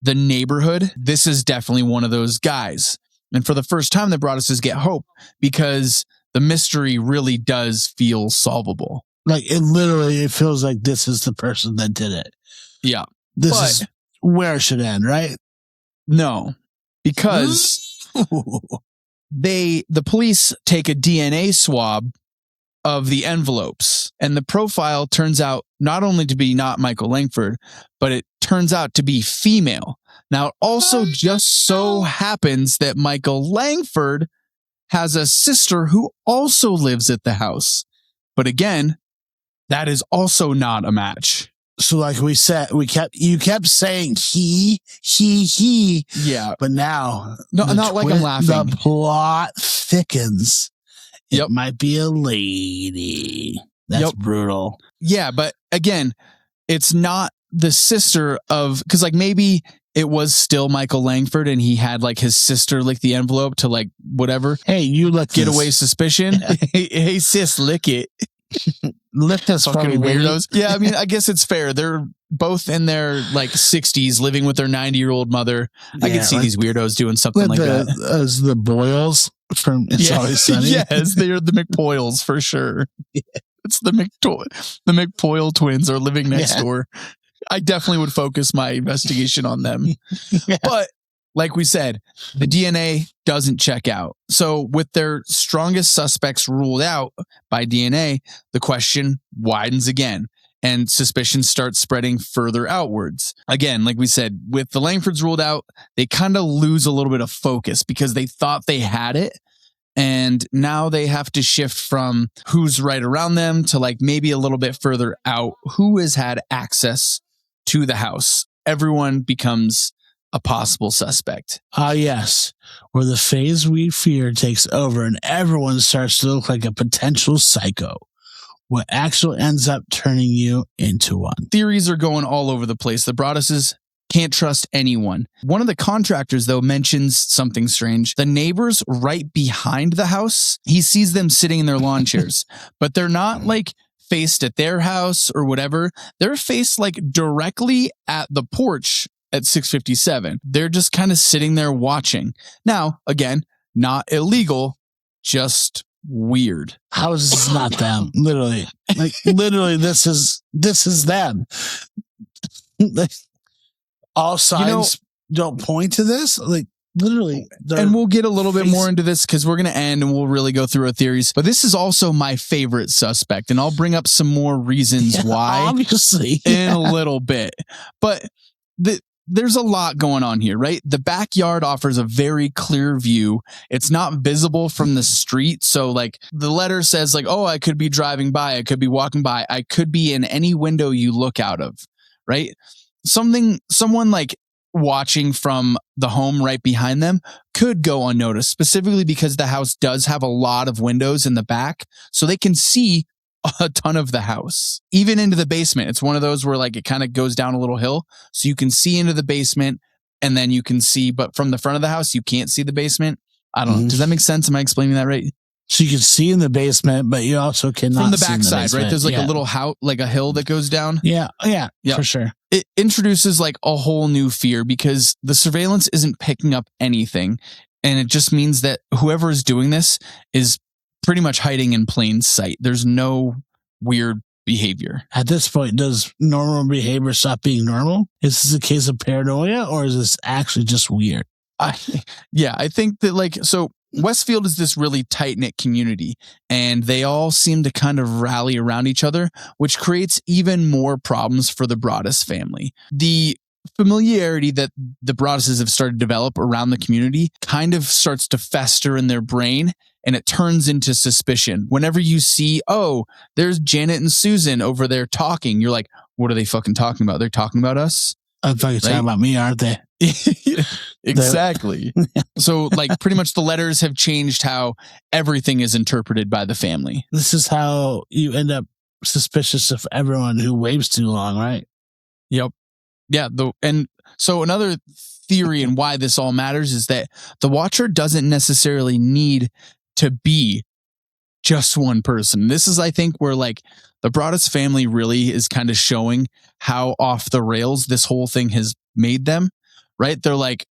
the neighborhood, this is definitely one of those guys. And for the first time, the Broaduses get hope because the mystery really does feel solvable. Like it feels like this is the person that did it. Yeah. This is where it should end, right? No, because the police take a DNA swab of the envelopes, and the profile turns out not only to be not Michael Langford, but it turns out to be female. Now, it also just so happens that Michael Langford has a sister who also lives at the house. But again, that is also not a match. So like we said, you kept saying he. Yeah. But now, not like I'm laughing. The plot thickens. It Yep. might be a lady. That's brutal. Yeah. But again, it's not the sister of, because like maybe it was still Michael Langford and he had like his sister lick the envelope to like whatever. Hey, you look get away suspicion. Yeah. Hey sis, lick it. Lift us Fucking from weirdos. Yeah, I mean, I guess it's fair. They're both in their like 60s living with their 90-year-old mother. I can see these weirdos doing something like that. As the Boyles from It's Always Sunny. Yes, they're the McPoyles for sure. Yeah. It's the McPoyle twins are living next door. I definitely would focus my investigation on them. But like we said, the DNA doesn't check out. So with their strongest suspects ruled out by DNA, the question widens again and suspicion starts spreading further outwards. Again, like we said, with the Langfords ruled out, they kind of lose a little bit of focus because they thought they had it. And now they have to shift from who's right around them to like maybe a little bit further out. Who has had access to the house? Everyone becomes a possible suspect. Yes. Where the phase we fear takes over and everyone starts to look like a potential psycho. What actually ends up turning you into one. Theories are going all over the place. The Broaduses can't trust anyone. One of the contractors, though, mentions something strange. The neighbors right behind the house, he sees them sitting in their lawn chairs, but they're not like faced at their house or whatever. They're faced like directly at the porch at 657. They're just kind of sitting there watching. Now, again, not illegal, just weird. How is this not them? Literally. Like literally this is them. Like, all signs don't point to this. Like literally. And we'll get a little bit more into this because we're going to end and we'll really go through our theories. But this is also my favorite suspect. And I'll bring up some more reasons why obviously in a little bit. But there's a lot going on here, right? The backyard offers a very clear view. It's not visible from the street. So like the letter says like, oh, I could be driving by. I could be walking by. I could be in any window you look out of, right? Someone like watching from the home right behind them could go unnoticed, specifically because the house does have a lot of windows in the back, so they can see a ton of the house, even into the basement. It's one of those where like it kind of goes down a little hill, so you can see into the basement, and then you can see, but from the front of the house, you can't see the basement. I don't know. Does that make sense? Am I explaining that right? So you can see in the basement, but you also cannot from the see backside, right? There's like a little house, like a hill that goes down. Yeah, for sure. It introduces like a whole new fear because the surveillance isn't picking up anything. And it just means that whoever is doing this is pretty much hiding in plain sight. There's no weird behavior. At this point, does normal behavior stop being normal? Is this a case of paranoia or is this actually just weird? I think that like, so Westfield is this really tight-knit community, and they all seem to kind of rally around each other, which creates even more problems for the Broadus family. The familiarity that the Broaduses have started to develop around the community kind of starts to fester in their brain, and it turns into suspicion. Whenever you see, oh, there's Janet and Susan over there talking, you're like, what are they fucking talking about? They're talking about us? I thought you're talking about me, aren't they? Exactly. So like pretty much the letters have changed how everything is interpreted by the family. This is how you end up suspicious of everyone who waves too long, right? Yep. Yeah. And so another theory and why this all matters is that the watcher doesn't necessarily need to be just one person. This is, I think, where like the Broadus family really is kind of showing how off the rails this whole thing has made them, right? They're like,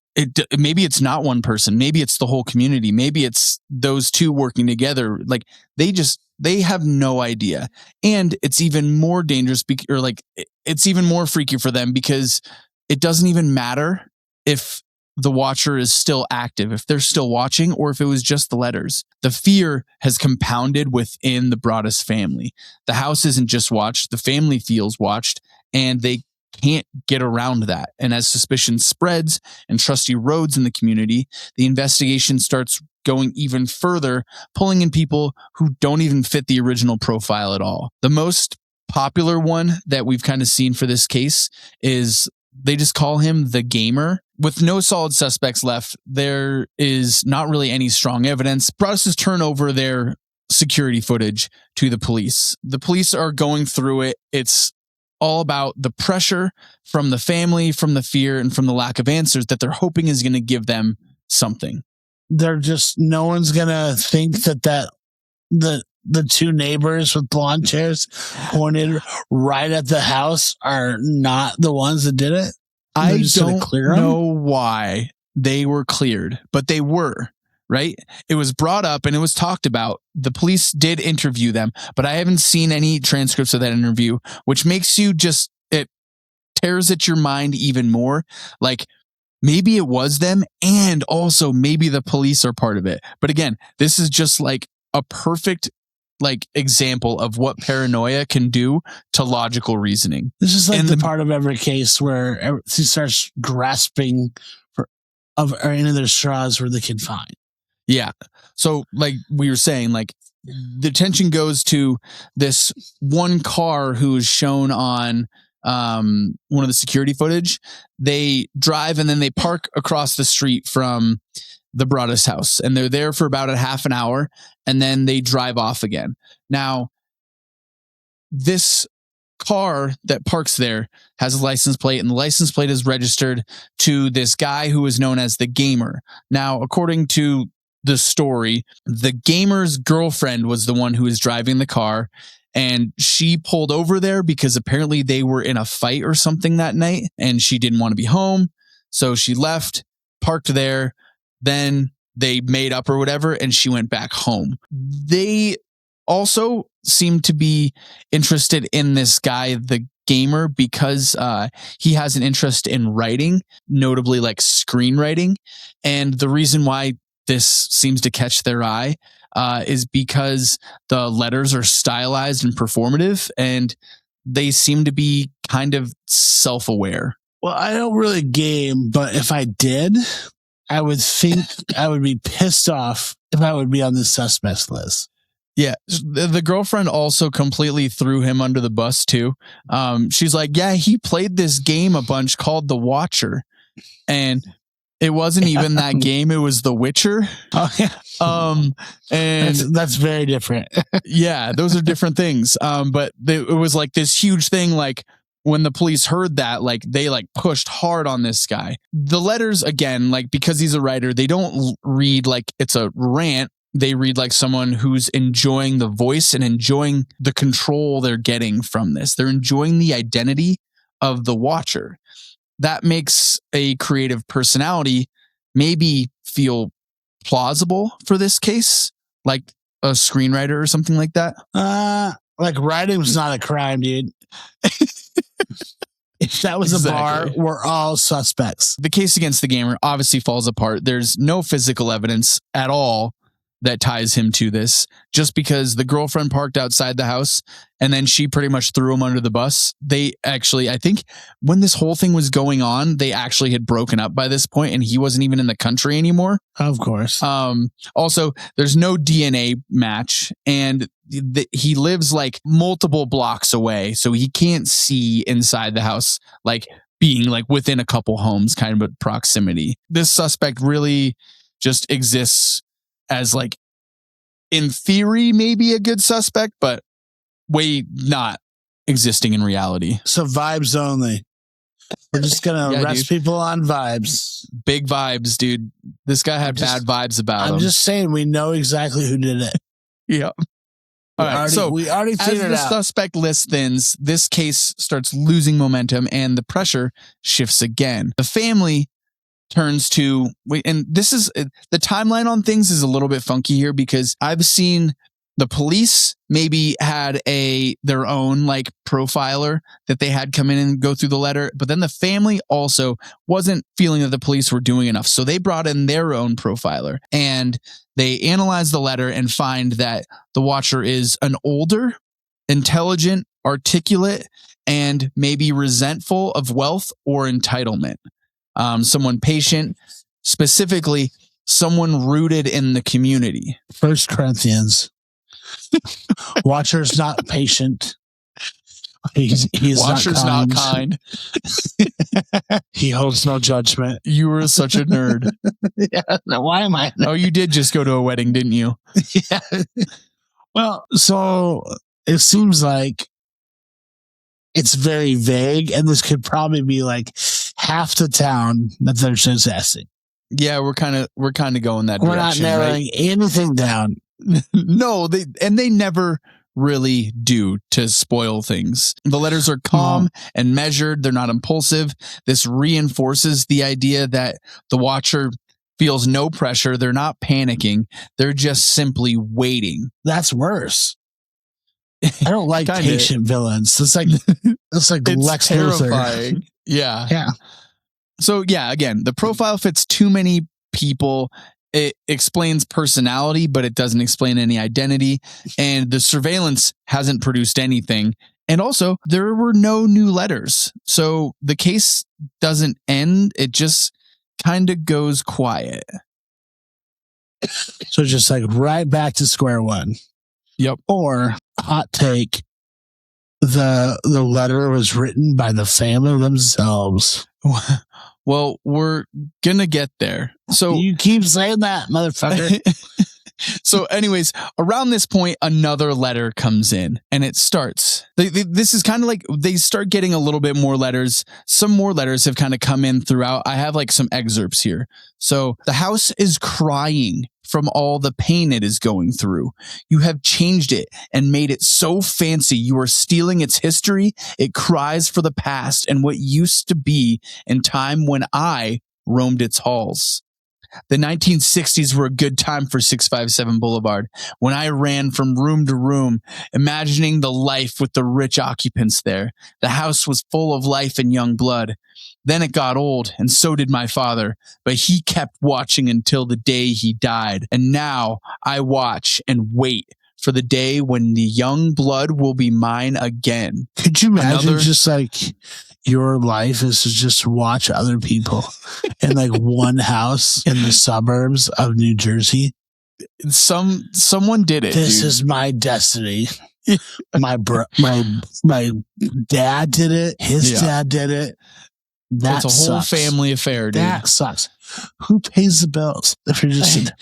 maybe it's not one person. Maybe it's the whole community. Maybe it's those two working together. Like they have no idea. And it's even more dangerous or like it's even more freaky for them because it doesn't even matter if the watcher is still active, if they're still watching, or if it was just the letters. The fear has compounded within the Broadus family. The house isn't just watched, the family feels watched, and they can't get around that. And as suspicion spreads and trusty roads in the community, the investigation starts going even further, pulling in people who don't even fit the original profile at all. The most popular one that we've kind of seen for this case is they just call him the gamer. With no solid suspects left, there is not really any strong evidence. Broadus turn over their security footage to the police. The police are going through it. It's all about the pressure from the family, from the fear, and from the lack of answers that they're hoping is going to give them something. They're just, no one's going to think that the two neighbors with lawn chairs pointed right at the house are not the ones that did it? I don't know why they were cleared, but they were, right? It was brought up and it was talked about. The police did interview them, but I haven't seen any transcripts of that interview, which makes you just, it tears at your mind even more. Like, maybe it was them, and also maybe the police are part of it. But again, this is just like a perfect example of what paranoia can do to logical reasoning. This is like the part of every case where he starts grasping for any of their straws where they can find. Yeah. So like we were saying, like the attention goes to this one car who is shown on one of the security footage. They drive and then they park across the street from the Broadus house, and they're there for about a half an hour, and then they drive off again. Now, this car that parks there has a license plate, and the license plate is registered to this guy who is known as the Gamer. Now, according to the story, the Gamer's girlfriend was the one who was driving the car, and she pulled over there because apparently they were in a fight or something that night, and she didn't want to be home. So she left, parked there. Then they made up or whatever, and she went back home. They also seem to be interested in this guy, the Gamer, because he has an interest in writing, notably like screenwriting. And the reason why this seems to catch their eye is because the letters are stylized and performative, and they seem to be kind of self-aware. Well, I don't really game, but if I did, I would think I would be pissed off if I would be on the suspects list. Yeah. The girlfriend also completely threw him under the bus too. She's like, yeah, he played this game a bunch called The Watcher, and it wasn't even that game. It was The Witcher. Oh, yeah. And that's very different. Yeah, those are different things. But it was like this huge thing. Like when the police heard that, like they like pushed hard on this guy. The letters, again, like because he's a writer, they don't read like it's a rant. They read like someone who's enjoying the voice and enjoying the control they're getting from this. They're enjoying the identity of the Watcher. That makes a creative personality maybe feel plausible for this case, like a screenwriter or something like that. Like writing was not a crime, dude. If that was a bar, we're all suspects. The case against the Gamer obviously falls apart. There's no physical evidence at all that ties him to this, just because the girlfriend parked outside the house and then she pretty much threw him under the bus. They actually, I think when this whole thing was going on, they actually had broken up by this point and he wasn't even in the country anymore. Of course. Also, there's no DNA match, and he lives like multiple blocks away, so he can't see inside the house, like being like within a couple homes kind of proximity. This suspect really just exists as like, in theory, maybe a good suspect, but way not existing in reality. So vibes only. We're just going to arrest people on vibes. Big vibes, dude. This guy had bad vibes about him. I'm just saying we know exactly who did it. Yeah. All right, so we already figured as the suspect list thins, this case starts losing momentum and the pressure shifts again. The family turns to, and this is the timeline on things is a little bit funky here, because I've seen the police maybe had their own like profiler that they had come in and go through the letter, but then the family also wasn't feeling that the police were doing enough, so they brought in their own profiler and they analyzed the letter and find that the Watcher is an older, intelligent, articulate, and maybe resentful of wealth or entitlement. Someone patient, specifically someone rooted in the community. 1 Corinthians. Watcher's not patient. He's Watcher's not kind. He holds no judgment. You were such a nerd. Yeah, why am I? Oh, you did just go to a wedding, didn't you? Yeah. Well, so it seems like it's very vague, and this could probably be like half the town that they're possessing. Yeah, we're kind of going that direction. We're not narrowing anything down. No, they never really do to spoil things. The letters are calm and measured. They're not impulsive. This reinforces the idea that the watcher feels no pressure. They're not panicking. They're just simply waiting. That's worse. I don't like patient villains. It's like it's Lex terrifying. Luthor. Yeah. So yeah, again, the profile fits too many people. It explains personality, but it doesn't explain any identity. And the surveillance hasn't produced anything. And also, there were no new letters. So the case doesn't end. It just kind of goes quiet. So just like right back to square one. Yep. Or hot take, the letter was written by the family themselves. Well, we're gonna get there. So you keep saying that, motherfucker. So anyways, around this point, another letter comes in and it starts. This is kind of like they start getting a little bit more letters. Some more letters have kind of come in throughout. I have like some excerpts here. So the house is crying from all the pain it is going through. You have changed it and made it so fancy. You are stealing its history. It cries for the past and what used to be in time when I roamed its halls. The 1960s were a good time for 657 Boulevard, when I ran from room to room, imagining the life with the rich occupants there. The house was full of life and young blood. Then it got old, and so did my father, but he kept watching until the day he died. And now I watch and wait for the day when the young blood will be mine again. Could you imagine just like your life is to just watch other people in like one house in the suburbs of New Jersey? Someone did it. This is my destiny. my dad did it. His dad did it. That it's a whole family affair, dude. That sucks. Who pays the bills if you're just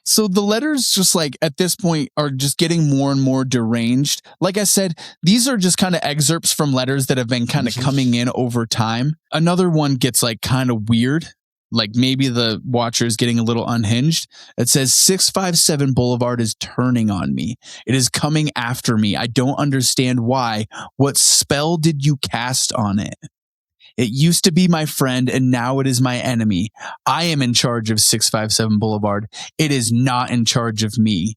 So the letters just like at this point are just getting more and more deranged. Like I said, these are just kind of excerpts from letters that have been kind of coming in over time. Another one gets like kind of weird. Like maybe the watcher is getting a little unhinged. It says 657 Boulevard is turning on me. It is coming after me. I don't understand why. What spell did you cast on it? It used to be my friend, and now it is my enemy. I am in charge of 657 Boulevard. It is not in charge of me.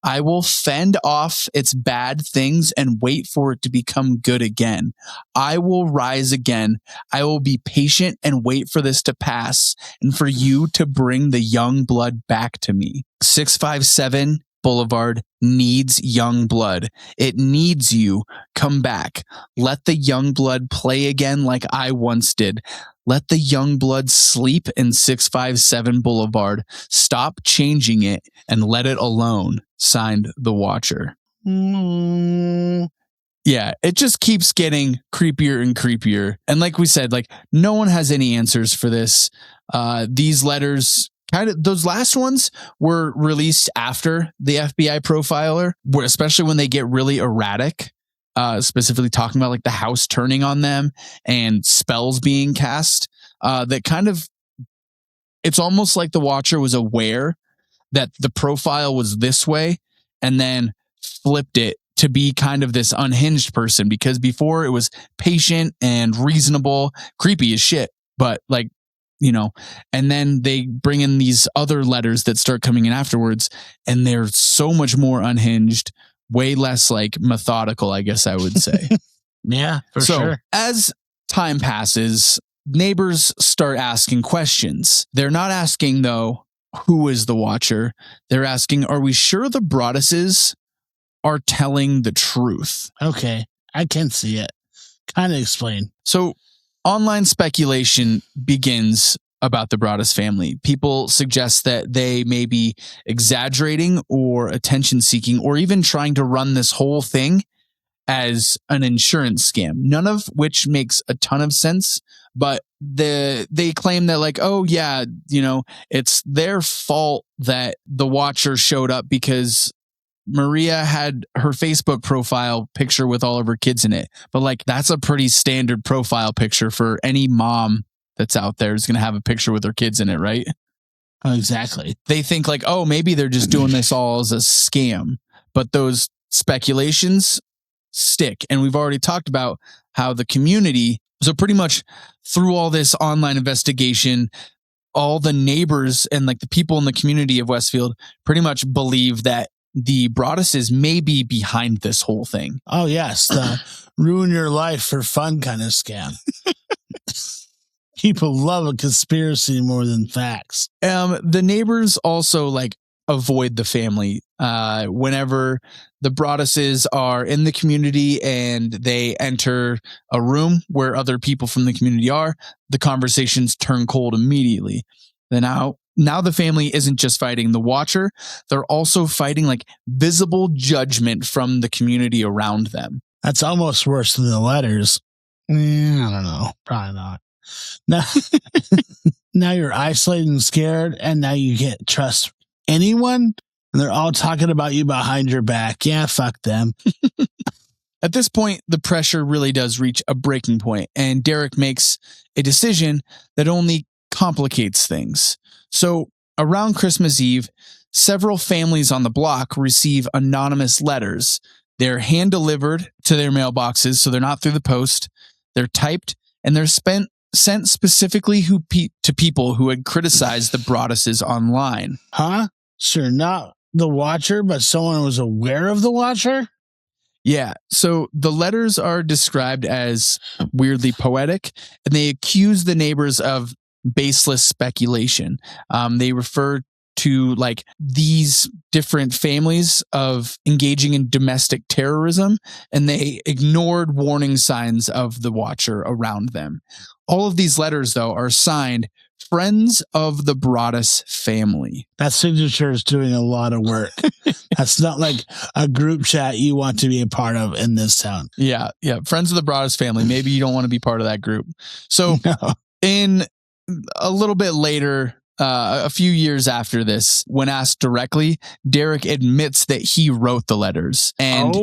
I will fend off its bad things and wait for it to become good again. I will rise again. I will be patient and wait for this to pass and for you to bring the young blood back to me. 657 Boulevard needs young blood. It needs you. Come back. Let the young blood play again like I once did. Let the young blood sleep in 657 Boulevard. Stop changing it and let it alone. Signed, The Watcher. Yeah, it just keeps getting creepier and creepier. And like we said, like no one has any answers for this. These letters, kind of those last ones were released after the FBI profiler, where especially when they get really erratic, specifically talking about like the house turning on them and spells being cast. That kind of, it's almost like the watcher was aware that the profile was this way and then flipped it to be kind of this unhinged person, because before it was patient and reasonable, creepy as shit, but like, you know, and then they bring in these other letters that start coming in afterwards, and they're so much more unhinged, way less like methodical, I guess I would say. Yeah, for sure. As time passes, neighbors start asking questions. They're not asking, though, who is the watcher? They're asking, are we sure the Broaduses are telling the truth? Okay, I can see it. Kind of explain. So online speculation begins about the Broadus family. People suggest that they may be exaggerating or attention seeking, or even trying to run this whole thing as an insurance scam, none of which makes a ton of sense. But they claim that like, oh yeah, you know, it's their fault that the watcher showed up because Maria had her Facebook profile picture with all of her kids in it. But like, that's a pretty standard profile picture for any mom that's out there is going to have a picture with her kids in it, right? Oh, exactly. They think like, oh, maybe they're just doing this all as a scam. But those speculations stick. And we've already talked about how the community, so pretty much through all this online investigation, all the neighbors and like the people in the community of Westfield pretty much believe that the Broaduses may be behind this whole thing. Oh, yes. The ruin your life for fun kind of scam. People love a conspiracy more than facts. The neighbors also like avoid the family. Whenever the Broaduses are in the community and they enter a room where other people from the community are, the conversations turn cold immediately. Then now the family isn't just fighting the Watcher, they're also fighting like visible judgment from the community around them. That's almost worse than the letters. I don't know. Probably not. Now, now you're isolated and scared, and now you can't trust anyone, and they're all talking about you behind your back. Yeah, fuck them. At this point, the pressure really does reach a breaking point, and Derek makes a decision that only complicates things. So around Christmas Eve, several families on the block receive anonymous letters. They're hand delivered to their mailboxes, so they're not through the post. They're typed, and they're sent specifically to people who had criticized the Broaduses online. Huh? Sure, not the Watcher, but someone was aware of the Watcher? Yeah, so the letters are described as weirdly poetic, and they accuse the neighbors of baseless speculation. They refer to like these different families of engaging in domestic terrorism, and they ignored warning signs of the Watcher around them. All of these letters, though, are signed Friends of the Broadus Family. That signature is doing a lot of work. That's not like a group chat you want to be a part of in this town. Yeah. Friends of the Broadus Family. Maybe you don't want to be part of that group. So in a little bit later, a few years after this, when asked directly, Derek admits that he wrote the letters. And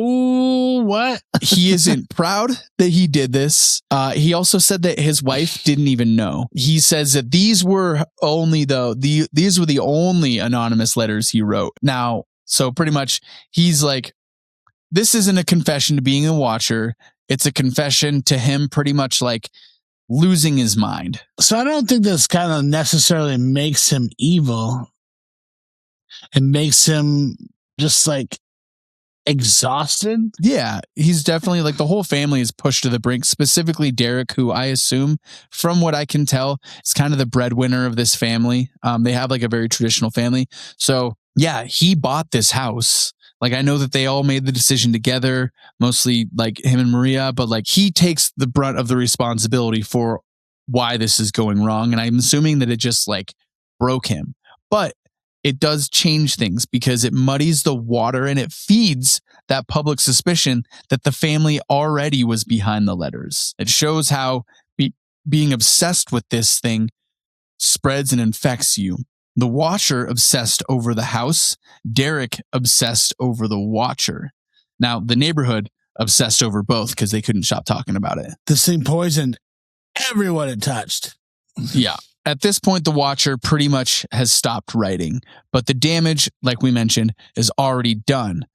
what? He isn't proud that he did this. He also said that his wife didn't even know. He says that these were the only anonymous letters he wrote. Now, so pretty much he's like, this isn't a confession to being a Watcher. It's a confession to him pretty much like losing his mind. So I don't think this kind of necessarily makes him evil. It makes him just like exhausted. Yeah, he's definitely like the whole family is pushed to the brink, specifically Derek, who I assume from what I can tell is kind of the breadwinner of this family. They have like a very traditional family. So yeah, he bought this house. Like, I know that they all made the decision together, mostly like him and Maria, but like he takes the brunt of the responsibility for why this is going wrong. And I'm assuming that it just like broke him, but it does change things because it muddies the water and it feeds that public suspicion that the family already was behind the letters. It shows how being obsessed with this thing spreads and infects you. The Watcher obsessed over the house. Derek obsessed over the Watcher. Now, the neighborhood obsessed over both because they couldn't stop talking about it. This thing poisoned everyone it touched. Yeah. At this point, the Watcher pretty much has stopped writing, but the damage, like we mentioned, is already done.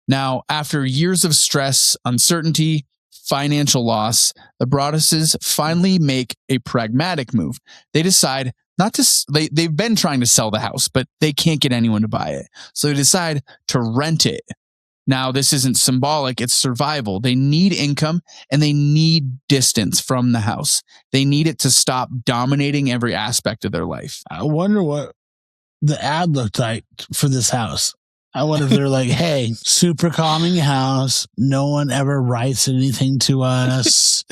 Now, after years of stress, uncertainty, financial loss, the Broaduses finally make a pragmatic move. They decide not to, they've been trying to sell the house, but they can't get anyone to buy it. So they decide to rent it. Now, this isn't symbolic, it's survival. They need income and they need distance from the house. They need it to stop dominating every aspect of their life. I wonder what the ad looked like for this house. I wonder if they're like, hey, super calming house. No one ever writes anything to us.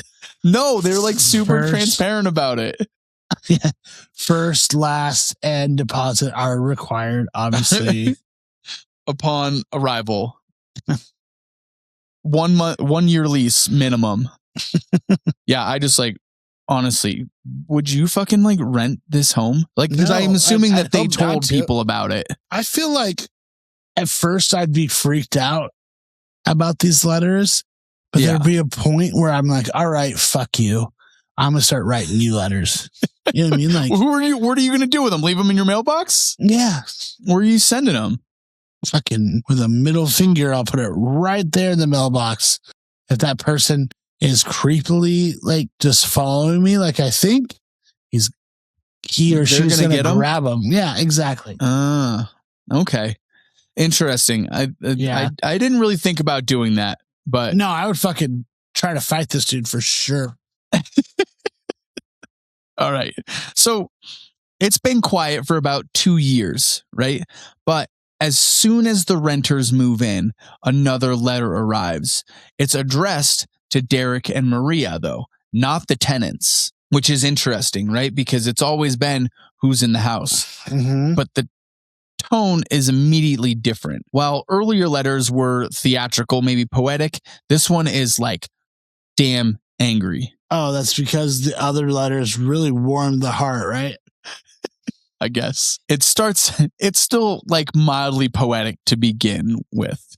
No, they're like super transparent about it. Yeah. First, last, and deposit are required, obviously. Upon arrival. 1 year lease minimum. Yeah, I just like, honestly, would you fucking like rent this home? Like, because I'm assuming that they told people about it. I feel like at first I'd be freaked out about these letters, but there'd be a point where I'm like, all right, fuck you. I'm going to start writing you letters. You know what I mean? Like, what are you going to do with them? Leave them in your mailbox? yeah. Where are you sending them? Fucking with a middle finger, I'll put it right there in the mailbox. If that person is creepily like just following me, like I think he or she's going to grab them. Yeah, exactly. Okay. Interesting. I didn't really think about doing that, but no, I would fucking try to fight this dude for sure. All right. So it's been quiet for about 2 years, right? But as soon as the renters move in, another letter arrives. It's addressed to Derek and Maria, though, not the tenants, which is interesting, right? Because it's always been who's in the house. Mm-hmm. But the tone is immediately different. While earlier letters were theatrical, maybe poetic, this one is like damn angry. Oh, that's because the other letters really warmed the heart, right? I guess. It's still like mildly poetic to begin with.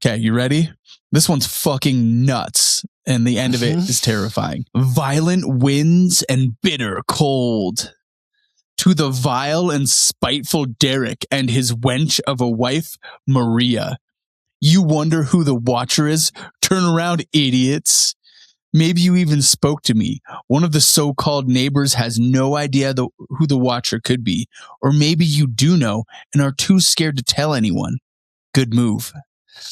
Okay, you ready? This one's fucking nuts, and the end of it is terrifying. Violent winds and bitter cold. To the vile and spiteful Derek and his wench of a wife, Maria. You wonder who the watcher is? Turn around, idiots. Maybe you even spoke to me. One of the so-called neighbors has no idea who the watcher could be. Or maybe you do know and are too scared to tell anyone. Good move.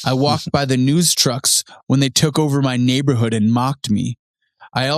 I walked by the news trucks when they took over my neighborhood and mocked me. I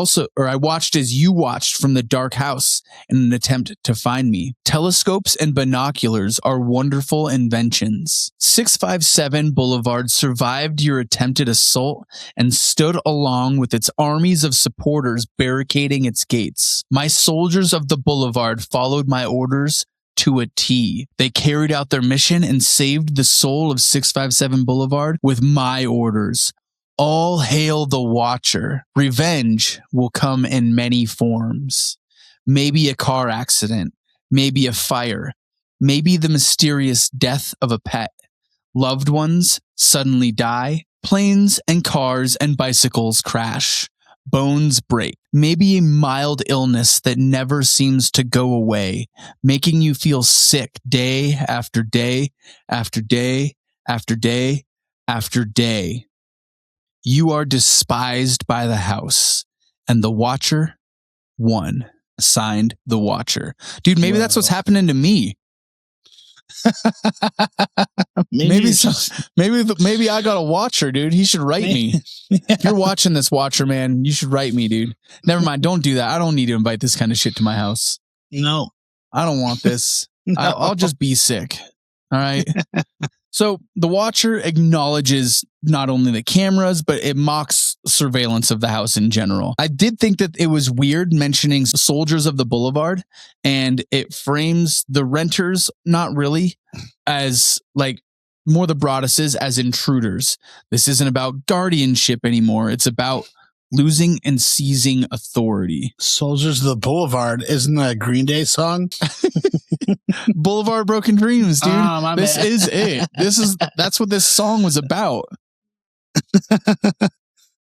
watched as you watched from the dark house in an attempt to find me. Telescopes and binoculars are wonderful inventions. 657 Boulevard survived your attempted assault and stood along with its armies of supporters barricading its gates. My soldiers of the Boulevard followed my orders to a T. They carried out their mission and saved the soul of 657 Boulevard with my orders. All hail the Watcher. Revenge will come in many forms. Maybe a car accident. Maybe a fire. Maybe the mysterious death of a pet. Loved ones suddenly die. Planes and cars and bicycles crash. Bones break. Maybe a mild illness that never seems to go away, making you feel sick day after day after day after day after day. You are despised by the house, and the Watcher won. Signed, the Watcher. Dude, maybe that's what's happening to me. maybe I got a Watcher, dude. He should write me. If you're watching this, Watcher, man, you should write me, dude. Never mind. Don't do that. I don't need to invite this kind of shit to my house. No. I don't want this. No. I'll just be sick. All right. So the Watcher acknowledges not only the cameras, but it mocks surveillance of the house in general. I did think that it was weird mentioning soldiers of the Boulevard, and it frames the renters, not really, as like more the Broaduses as intruders. This isn't about guardianship anymore. It's about losing and seizing authority. Soldiers of the Boulevard, isn't that a Green Day song? Boulevard Broken Dreams, dude. This bad. is it. That's what this song was about.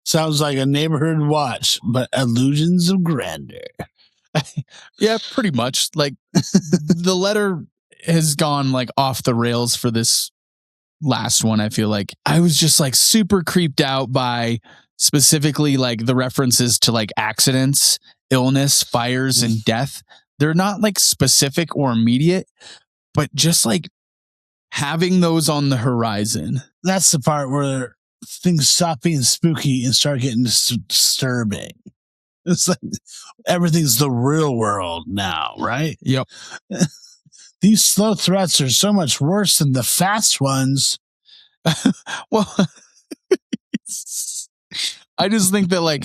Sounds like a neighborhood watch, but illusions of grandeur. Yeah, pretty much. Like the letter has gone like off the rails for this last one. I feel like I was just like super creeped out by specifically like the references to like accidents, illness, fires, and death. They're not like specific or immediate, but just like having those on the horizon. That's the part where things stop being spooky and start getting disturbing. It's like everything's the real world now, right? Yep. These slow threats are so much worse than the fast ones. Well, I just think that like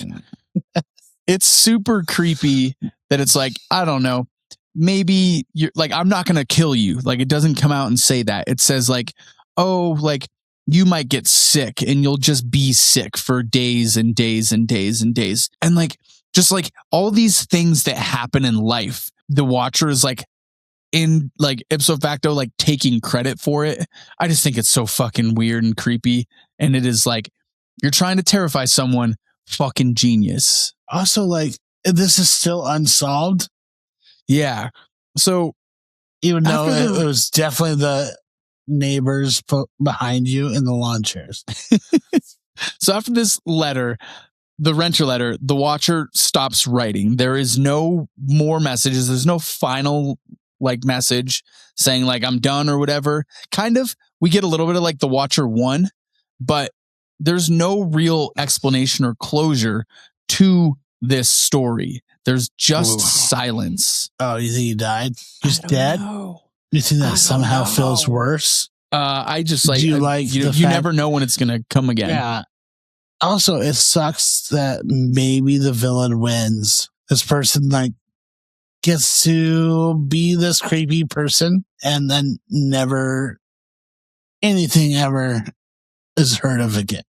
it's super creepy that it's like, I don't know, maybe you're like, I'm not going to kill you. Like it doesn't come out and say that. It says like, oh, like you might get sick and you'll just be sick for days and days and days and days. And like, just like all these things that happen in life, the Watcher is like in like ipso facto, like taking credit for it. I just think it's so fucking weird and creepy. And it is like, you're trying to terrify someone. Fucking genius. Also, like, this is still unsolved. Yeah. So Even though After the- it was definitely the neighbors behind you in the lawn chairs. So after this letter, the renter letter, the watcher stops writing. There is no more messages. There's no final like message saying like I'm done or whatever. Kind of, we get a little bit of like the watcher won, but there's no real explanation or closure to this story. There's just silence. Oh, you think he died? He's dead? You think that somehow feels worse? I just like, Do you like you the fact- never know when it's going to come again. Yeah. Also, it sucks that maybe the villain wins. This person like gets to be this creepy person and then never anything ever is heard of again.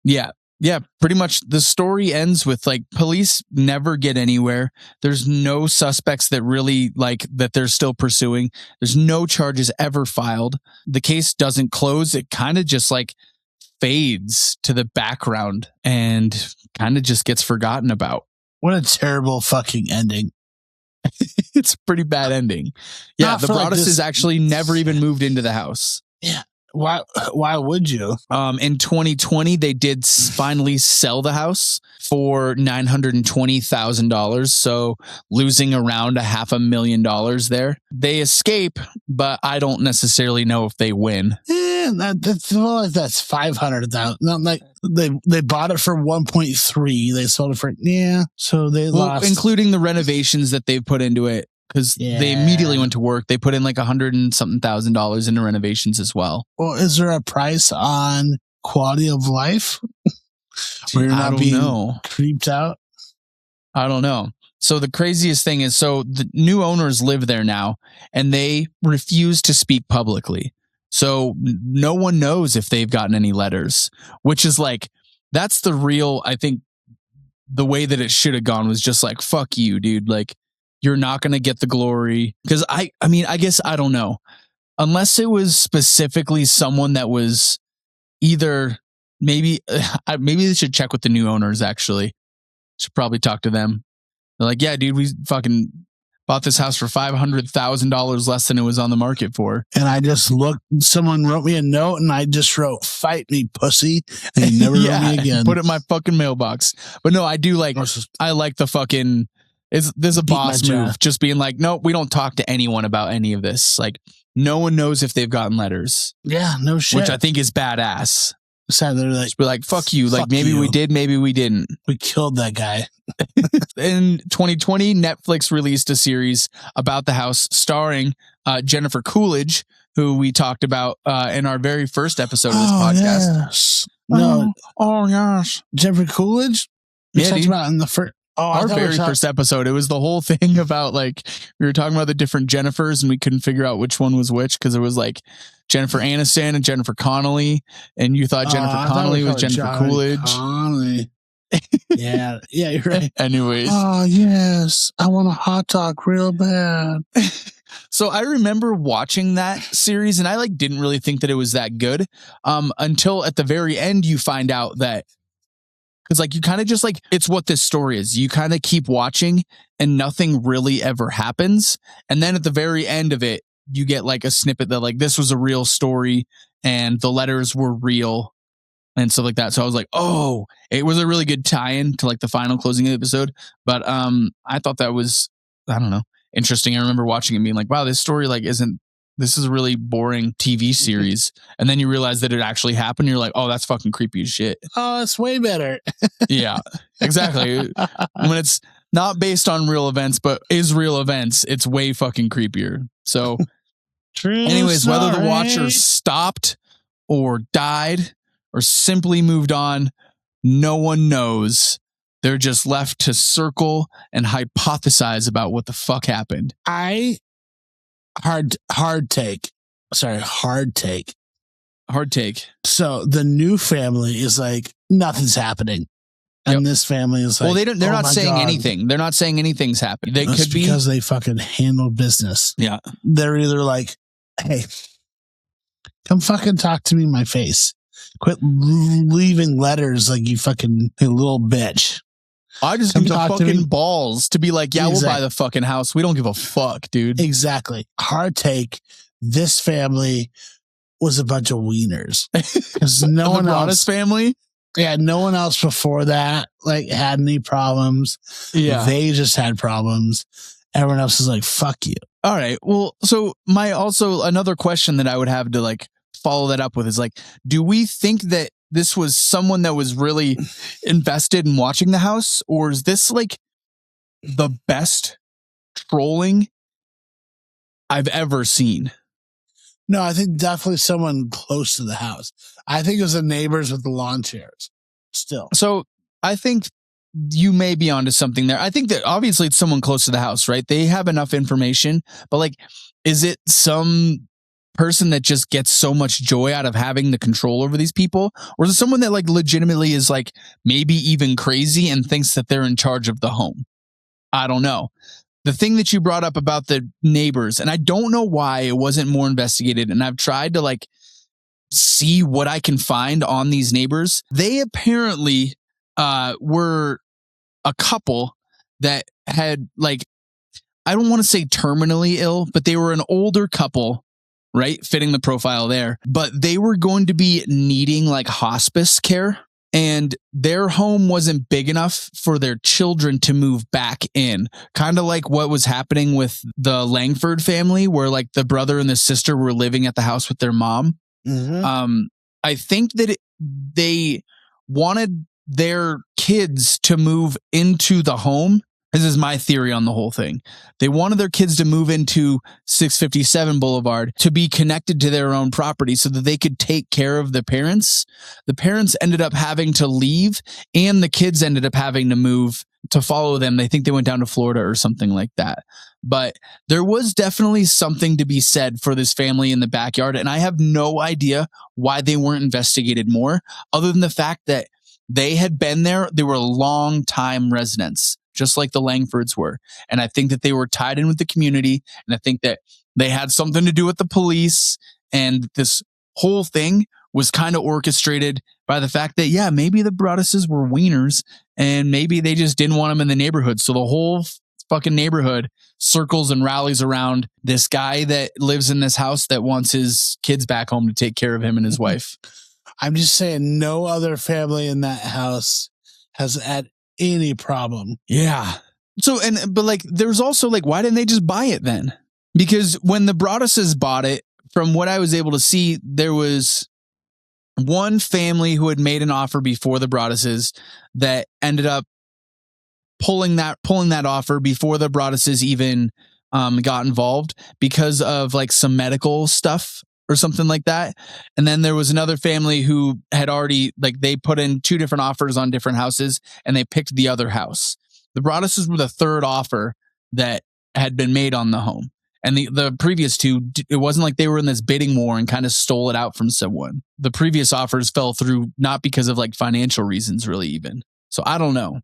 Yeah. Yeah, pretty much the story ends with like police never get anywhere. There's no suspects that really like that they're still pursuing. There's no charges ever filed. The case doesn't close. It kind of just like fades to the background and kind of just gets forgotten about. What a terrible fucking ending. It's a pretty bad ending. Yeah, Not the for, like, Broadus this- is actually never even moved into the house. Yeah. Why would you? In 2020, they did finally sell the house for $920,000. So losing around $500,000 there. They escape, but I don't necessarily know if they win. Yeah, that's well, like that's 500,000. Not like they bought it for 1.3. They sold it for so they lost. Including the renovations that they've put into it. Because they immediately went to work. They put in like $100,000 and something into renovations as well. Well, is there a price on quality of life? Where you're not being creeped out? I don't know. So the craziest thing is, so the new owners live there now, and they refuse to speak publicly. So no one knows if they've gotten any letters, which is like, that's the real, I think, the way that it should have gone was just like, fuck you, dude. Like, you're not going to get the glory. Because I mean, I guess I don't know. Unless it was specifically someone that was either maybe they should check with the new owners, actually. Should probably talk to them. They're like, yeah, dude, we fucking bought this house for $500,000 less than it was on the market for. And I just looked, someone wrote me a note and I just wrote, fight me, pussy. And he never wrote me again. Put it in my fucking mailbox. But no, I do like, I like the fucking, there's a boss move. Just being like, no, we don't talk to anyone about any of this. Like, no one knows if they've gotten letters. Yeah, no shit. Which I think is badass. So they're like, just be like, fuck you. Like, maybe we did, maybe we didn't. We killed that guy. In 2020, Netflix released a series about the house starring Jennifer Coolidge, who we talked about in our very first episode of this podcast. Yes. No. Oh, yes. Jennifer Coolidge? We talked about in the first. Our very first episode. It was the whole thing about like, we were talking about the different Jennifers and we couldn't figure out which one was which because it was like Jennifer Aniston and Jennifer Connelly. And you thought Jennifer Connelly was Jennifer Coolidge. Connelly. Yeah, you're right. Anyways. Oh, yes. I want a hot dog real bad. So I remember watching that series and I like didn't really think that it was that good until at the very end you find out that because like you kind of just like, it's what this story is. You kind of keep watching and nothing really ever happens. And then at the very end of it, you get like a snippet that like this was a real story and the letters were real and stuff like that. So I was like, oh, it was a really good tie-in to like the final closing of the episode. But I thought that was, I don't know, interesting. I remember watching it and being like, wow, this story like this is a really boring TV series. And then you realize that it actually happened. You're like, oh, that's fucking creepy as shit. Oh, it's way better. Yeah, exactly. When it's not based on real events, but is real events, it's way fucking creepier. So anyways, whether the watcher stopped or died or simply moved on, no one knows. They're just left to circle and hypothesize about what the fuck happened. Hard take. Hard take. So the new family is like, nothing's happening. And this family is like, well, they're not saying anything. They're not saying anything's happening. They That's could be because they fucking handle business. Yeah. They're either like, hey, come fucking talk to me in my face. Quit leaving letters like you fucking little bitch. I just Come need the talk to fucking me. balls to be like, yeah, we'll buy Exactly. the fucking house. We don't give a fuck, dude. Exactly. Hard take. This family was a bunch of wieners. Because no The one Broadus else, family. yeah, no one else before that like had any problems. Yeah. They just had problems. Everyone else is like, fuck you. All right. Well, so another question that I would have to like follow that up with is like, do we think that this was someone that was really invested in watching the house, or is this like the best trolling I've ever seen? No, I think definitely someone close to the house. I think it was the neighbors with the lawn chairs. Still. So I think you may be onto something there. I think that obviously it's someone close to the house, right? They have enough information, but like, is it some person that just gets so much joy out of having the control over these people? Or is it someone that like legitimately is like maybe even crazy and thinks that they're in charge of the home? I don't know. The thing that you brought up about the neighbors, and I don't know why it wasn't more investigated, and I've tried to like see what I can find on these neighbors. They apparently were a couple that had like, I don't want to say terminally ill, but they were an older couple, right? Fitting the profile there, but they were going to be needing like hospice care, and their home wasn't big enough for their children to move back in. Kind of like what was happening with the Langford family, where like the brother and the sister were living at the house with their mom. Mm-hmm. I think that they wanted their kids to move into the home. This is my theory on the whole thing. They wanted their kids to move into 657 Boulevard to be connected to their own property so that they could take care of the parents. The parents ended up having to leave, and the kids ended up having to move to follow them. They think they went down to Florida or something like that. But there was definitely something to be said for this family in the backyard. And I have no idea why they weren't investigated more, other than the fact that they had been there. They were long time residents, just like the Langfords were. And I think that they were tied in with the community. And I think that they had something to do with the police. And this whole thing was kind of orchestrated by the fact that, yeah, maybe the Broaduses were wieners and maybe they just didn't want them in the neighborhood. So the whole fucking neighborhood circles and rallies around this guy that lives in this house that wants his kids back home to take care of him and his wife. I'm just saying no other family in that house has had any problem. Yeah. So, but like, there's also like, why didn't they just buy it then? Because when the Broaduses bought it, from what I was able to see, there was one family who had made an offer before the Broaduses that ended up pulling that offer before the Broaduses even got involved because of like some medical stuff or something like that. And then there was another family who had already, like, they put in two different offers on different houses and they picked the other house. The Broaduses were the third offer that had been made on the home. And the previous two, it wasn't like they were in this bidding war and kind of stole it out from someone. The previous offers fell through, not because of like financial reasons, really, even. So I don't know.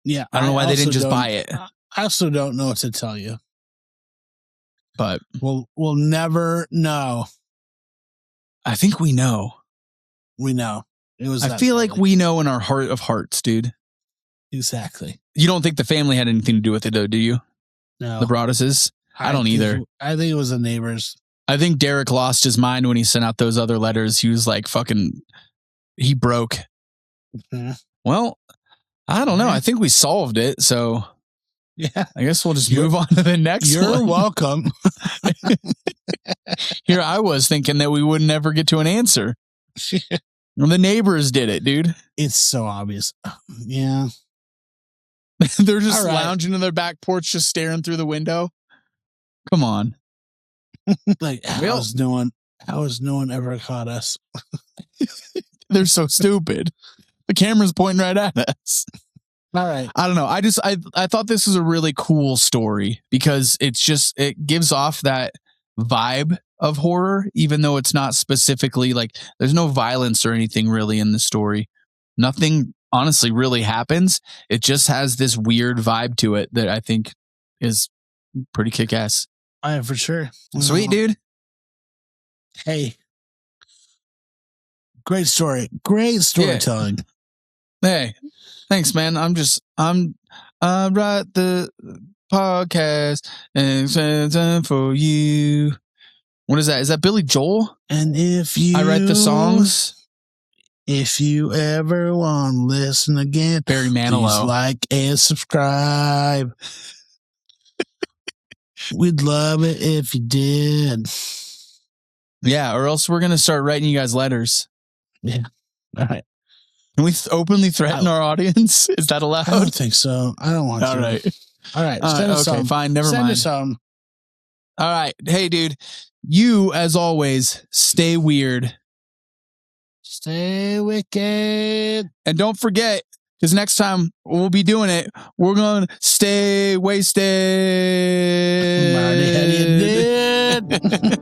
Yeah. I don't know why they didn't just buy it. I also don't know what to tell you. But we'll never know. I think we know. We know. It was. I feel like we know in our heart of hearts, dude. Exactly. You don't think the family had anything to do with it, though, do you? No. The Broaduses? I don't either. I think it was the neighbors. I think Derek lost his mind when he sent out those other letters. He was like, he broke. Mm-hmm. Well, I don't know. I think we solved it. So yeah, I guess we'll just move on to the next one. You're welcome. Here I was thinking that we would never get to an answer. Well, the neighbors did it, dude. It's so obvious. Yeah. They're just lounging in their back porch, just staring through the window. Come on. Like, how has no one ever caught us? They're so stupid. The camera's pointing right at us. All right. I don't know. I thought this was a really cool story because it gives off that vibe of horror, even though it's not specifically like, there's no violence or anything really in the story. Nothing honestly really happens. It just has this weird vibe to it that I think is pretty kick-ass. Yeah, for sure. Sweet, dude. Hey. Great story. Great storytelling. Hey, thanks, man. I write the podcast and send them for you. What is that? Is that Billy Joel? And if you, I write the songs. If you ever want to listen again, Barry Manilow. please like and subscribe. We'd love it if you did. Yeah, or else we're going to start writing you guys letters. Yeah. All right. Can we openly threaten our audience? Is that allowed? I don't think so. I don't want to. All right. All right. Send us okay, some. fine. Never Send mind. us some. All right. Hey, dude. You, as always, stay weird. Stay wicked. And don't forget, because next time we'll be doing it, we're going to stay wasted. Marty, how you did?